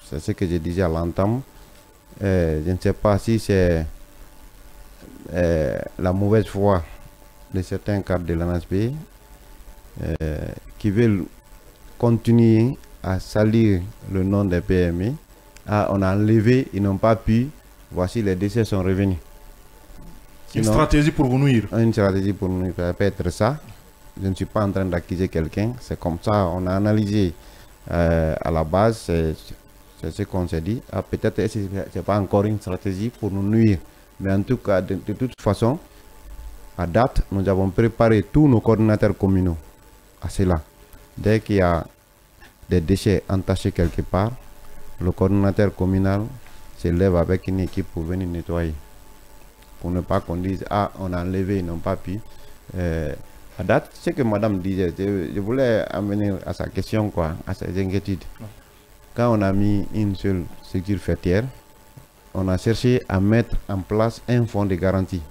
C'est ce que je disais à l'entame. Je ne sais pas si c'est la mauvaise foi de certains cadres de l'ANASP qui veulent continuer à salir le nom des PME. On a enlevé, ils n'ont pas pu. Voici, les décès sont revenus.
Sinon, une stratégie pour vous nuire.
Une stratégie pour nous nuire, ça peut être ça. Je ne suis pas en train d'accuser quelqu'un. C'est comme ça, on a analysé à la base, c'est ce qu'on s'est dit. Peut-être que ce n'est pas encore une stratégie pour nous nuire. Mais en tout cas, de toute façon, à date, nous avons préparé tous nos coordinateurs communaux à cela. Dès qu'il y a des déchets entachés quelque part, le coordinateur communal se lève avec une équipe pour venir nettoyer. Pour ne pas qu'on dise, on a enlevé, ils n'ont pas pu. À date, ce que madame disait, je voulais amener à sa question, à ses inquiétudes. Quand on a mis une seule structure fêtière, on a cherché à mettre en place un fonds de garantie.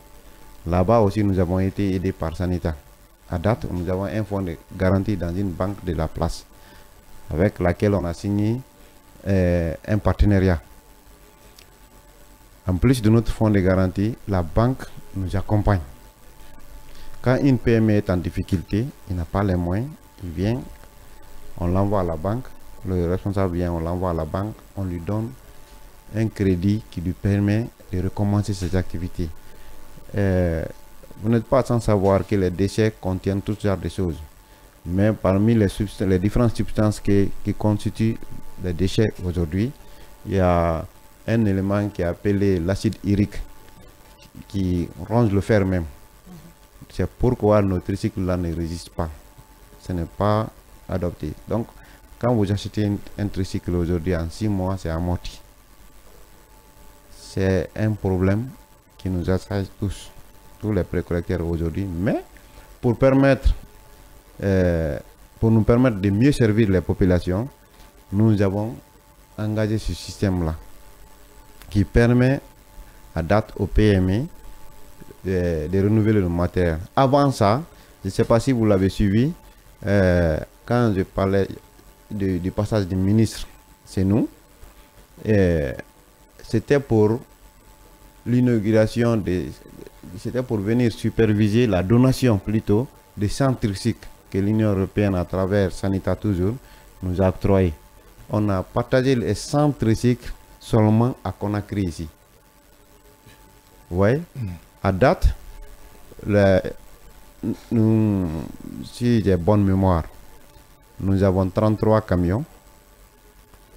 Là-bas aussi, nous avons été aidés par Sanita. À date, nous avons un fonds de garantie dans une banque de la place, avec laquelle on a signé un partenariat. En plus de notre fonds de garantie, la banque nous accompagne. Quand une PME est en difficulté, il n'a pas les moyens, il vient, on l'envoie à la banque, le responsable vient, on l'envoie à la banque, on lui donne un crédit qui lui permet de recommencer ses activités. Vous n'êtes pas sans savoir que les déchets contiennent toutes sortes de choses. Mais parmi les différentes substances qui constituent les déchets aujourd'hui, il y a un élément qui est appelé l'acide urique qui ronge le fer même. C'est pourquoi nos tricycles-là ne résistent pas. Ce n'est pas adopté. Donc, quand vous achetez un tricycle aujourd'hui, en 6 mois, c'est amorti. C'est un problème qui nous assaille tous les précollecteurs aujourd'hui. Mais pour nous permettre de mieux servir les populations, nous avons engagé ce système-là qui permet à date au PME de renouveler le matériel. Avant ça, je ne sais pas si vous l'avez suivi, quand je parlais du passage du ministre, c'est nous, c'était pour l'inauguration, c'était pour venir superviser la donation plutôt des centres tricycles que l'Union européenne, à travers Sanita toujours, nous a octroyé. On a partagé les centres tricycles seulement à Conakry ici. Oui. À date, si j'ai bonne mémoire, nous avons 33 camions,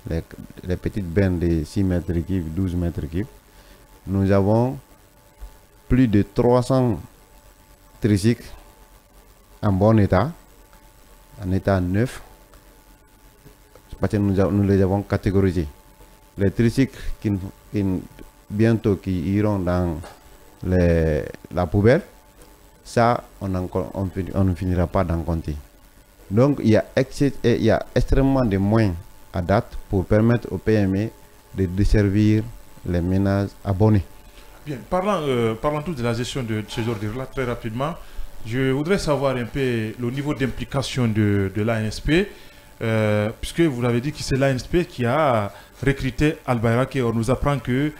les petites bennes de 6 mètres cubes, 12 mètres cubes. Nous avons plus de 300 tricycles en bon état, en état neuf, parce que nous les avons catégorisés. Les tricycles bientôt qui iront dans la poubelle, ça on ne finira pas d'en compter. Donc il y a extrêmement de moyens à date pour permettre aux PME de desservir les ménages abonnés.
Bien, parlons tous de la gestion de ces ordures-là très rapidement. Je voudrais savoir un peu le niveau d'implication de l'ANSP, puisque vous l'avez dit que c'est l'ANSP qui a recruté Al-Bayrak, et on nous apprend que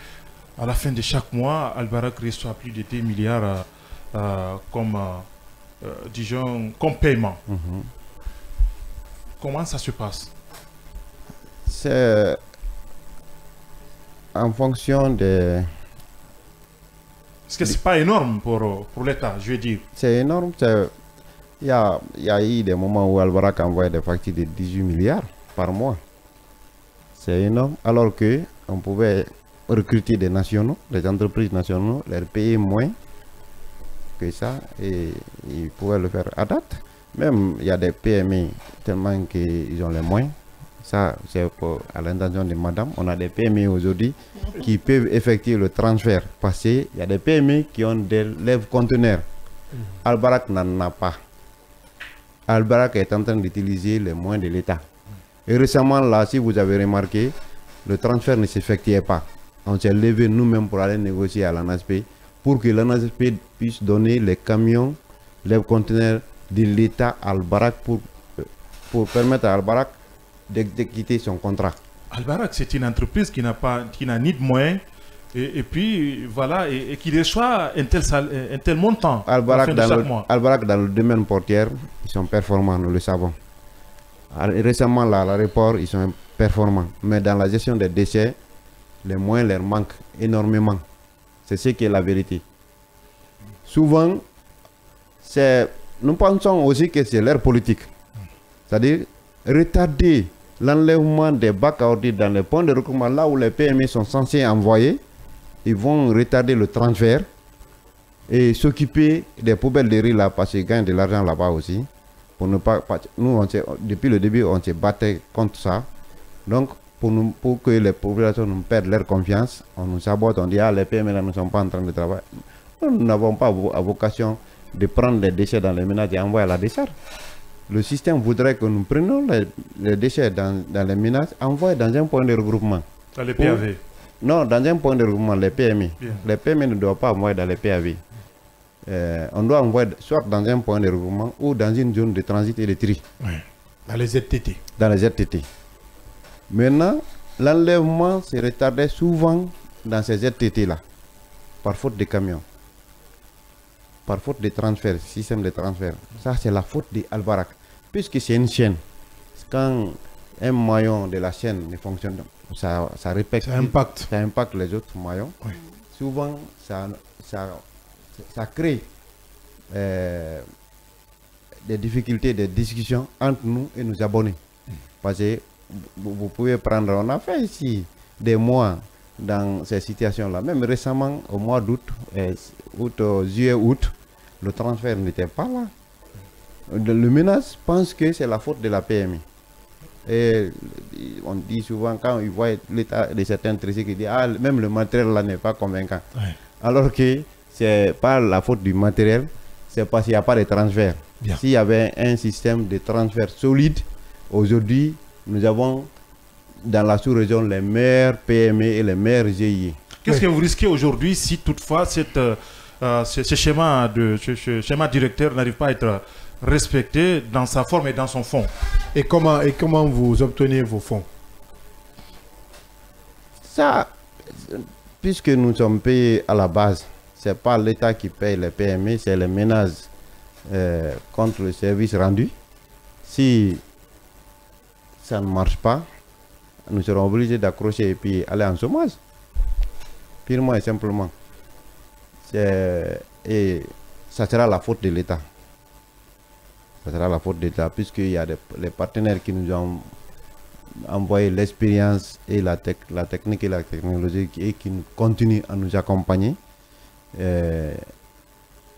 à la fin de chaque mois, Al-Bayrak reçoit plus de 2 milliards comme paiement.
Mm-hmm.
Comment ça se passe?
En fonction de...
Est-ce que c'est pas énorme pour l'État, je veux dire?
C'est énorme. Il y a eu des moments où Albarak envoyait des factures de 18 milliards par mois. C'est énorme. Alors qu'on pouvait recruter des nationaux, des entreprises nationaux, leur payer moins que ça et ils pouvaient le faire à date. Même il y a des PME tellement qu'ils ont les moyens. Ça, c'est à l'intention de madame. On a des PME aujourd'hui qui peuvent effectuer le transfert. Parce qu'il y a des PME qui ont des lève-conteneurs. Albarak n'en a pas. Albarak est en train d'utiliser les moyens de l'État. Et récemment, là, si vous avez remarqué, le transfert ne s'effectuait pas. On s'est levé nous-mêmes pour aller négocier à l'ANASP pour que l'ANASP puisse donner les camions, les conteneurs de l'État à Albarak pour permettre à Albarak de quitter son contrat.
Albarak, c'est une entreprise qui n'a ni de moyens et puis voilà, et qui reçoit un tel montant
Albarak
de chaque mois.
Albarak, dans le domaine portier, ils sont performants, nous le savons. Récemment, là, à l'aéroport, ils sont performants. Mais dans la gestion des déchets, les moyens leur manquent énormément. C'est ce qui est la vérité. Souvent, nous pensons aussi que c'est leur politique. C'est-à-dire retarder l'enlèvement des bacs à ordures dans les points de recouvrement, là où les PME sont censés envoyer. Ils vont retarder le transfert et s'occuper des poubelles de riz là parce qu'ils gagnent de l'argent là-bas aussi. Pour ne pas, nous, depuis le début, on s'est battu contre ça. Donc, pour que les populations nous perdent leur confiance, on nous sabote, on dit les PME là ne sont pas en train de travailler. Nous n'avons pas vocation de prendre les déchets dans les ménages et envoyer à la décharge. Le système voudrait que nous prenions les déchets dans les ménages, envoyer dans un point de regroupement.
Dans les PAV?
Non, dans un point de regroupement, les PME.
Bien.
Les PME ne doivent pas envoyer dans les PAV. On doit envoyer soit dans un point de regroupement ou dans une zone de transit et de tri.
Oui. Dans les ZTT.
Dans les ZTT. Maintenant, l'enlèvement se retardait souvent dans ces ZTT-là, par faute de camions, par faute de transfert, système de transfert. Ça, c'est la faute de Albarak. Puisque c'est une chaîne, quand un maillon de la chaîne ne fonctionne pas, ça impacte les autres maillons. Oui. Souvent, ça crée des difficultés de discussion entre nous et nos abonnés. Parce que vous pouvez prendre, on a fait ici des mois dans ces situations-là. Même récemment, au mois d'août, juillet, août, le transfert n'était pas là. Le ménage pense que c'est la faute de la PME. Et on dit souvent, quand ils voient l'état de certains tricycles, ils disent même le matériel là n'est pas convaincant. Ouais. Alors que c'est pas la faute du matériel, c'est parce qu'il n'y a pas de transfert. S'il y avait un système de transfert solide, aujourd'hui, nous avons dans la sous-région les meilleurs PME et les meilleurs GIE.
Qu'est-ce que vous risquez aujourd'hui si toutefois ce schéma directeur n'arrive pas à être respecté dans sa forme et dans son fond?
Et comment vous obtenez vos fonds?
Ça, puisque nous sommes payés à la base, ce n'est pas l'État qui paye les PME, c'est les ménages contre le service rendu. Si ça ne marche pas, nous serons obligés d'accrocher et puis aller en chômage. Purement et simplement. Et ça sera la faute de l'État. Ça sera la faute de l'État, puisqu'il y a les partenaires qui nous ont envoyé l'expérience et la technique et la technologie et qui continuent à nous accompagner.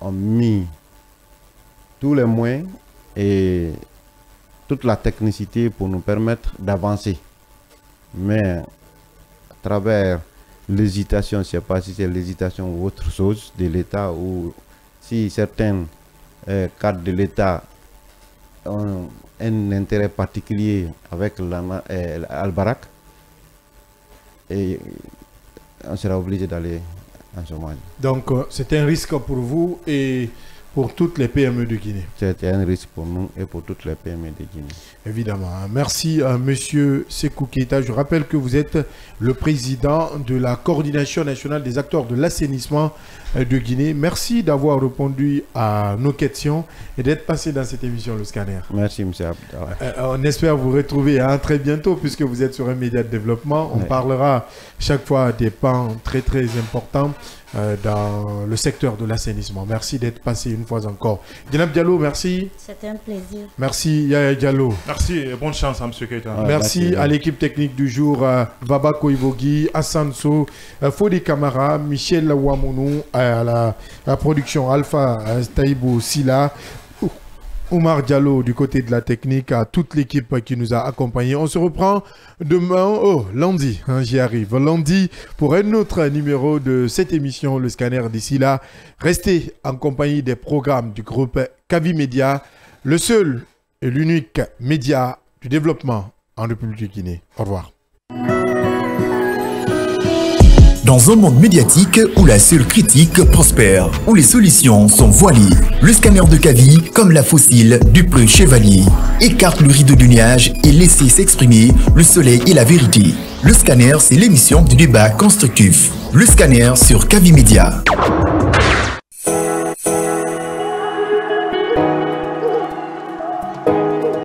Ont mis tous les moyens et toute la technicité pour nous permettre d'avancer. Mais à travers l'hésitation, je ne sais pas si c'est l'hésitation ou autre chose de l'État, ou si certains cadres de l'État ont un intérêt particulier avec Albarak, et on sera obligé d'aller en chômage.
Donc c'est un risque pour vous et pour toutes les PME de Guinée.
C'est un risque pour nous et pour toutes les PME de Guinée.
Évidemment. Merci à Monsieur Sékou Keïta. Je rappelle que vous êtes le président de la coordination nationale des acteurs de l'assainissement de Guinée. Merci d'avoir répondu à nos questions et d'être passé dans cette émission Le Scanner.
Merci, M. Abdallah.
On espère vous retrouver très bientôt puisque vous êtes sur un média de développement. On parlera chaque fois des pans très très importants dans le secteur de l'assainissement. Merci d'être passé une fois encore. Djenab Diallo, merci.
C'était un plaisir.
Merci Yaya Diallo.
Merci et bonne chance à M. Keïta.
Merci à l'équipe technique du jour, Baba Koivogi, Hassan So, Fodi Kamara, Michel Wamounou, à la production Alpha Taïbou Silla, Oumar Diallo du côté de la technique, à toute l'équipe qui nous a accompagnés. On se reprend demain, lundi, j'y arrive, lundi pour un autre numéro de cette émission, Le Scanner. D'ici là, restez en compagnie des programmes du groupe Kavi Média, le seul et l'unique média du développement en République de Guinée. Au revoir.
Dans un monde médiatique où la seule critique prospère, où les solutions sont voilées, le scanner de Kavi, comme la fossile du preux chevalier, écarte le rideau du nuage et laisse s'exprimer le soleil et la vérité. Le scanner, c'est l'émission du débat constructif. Le scanner sur Kavi Média.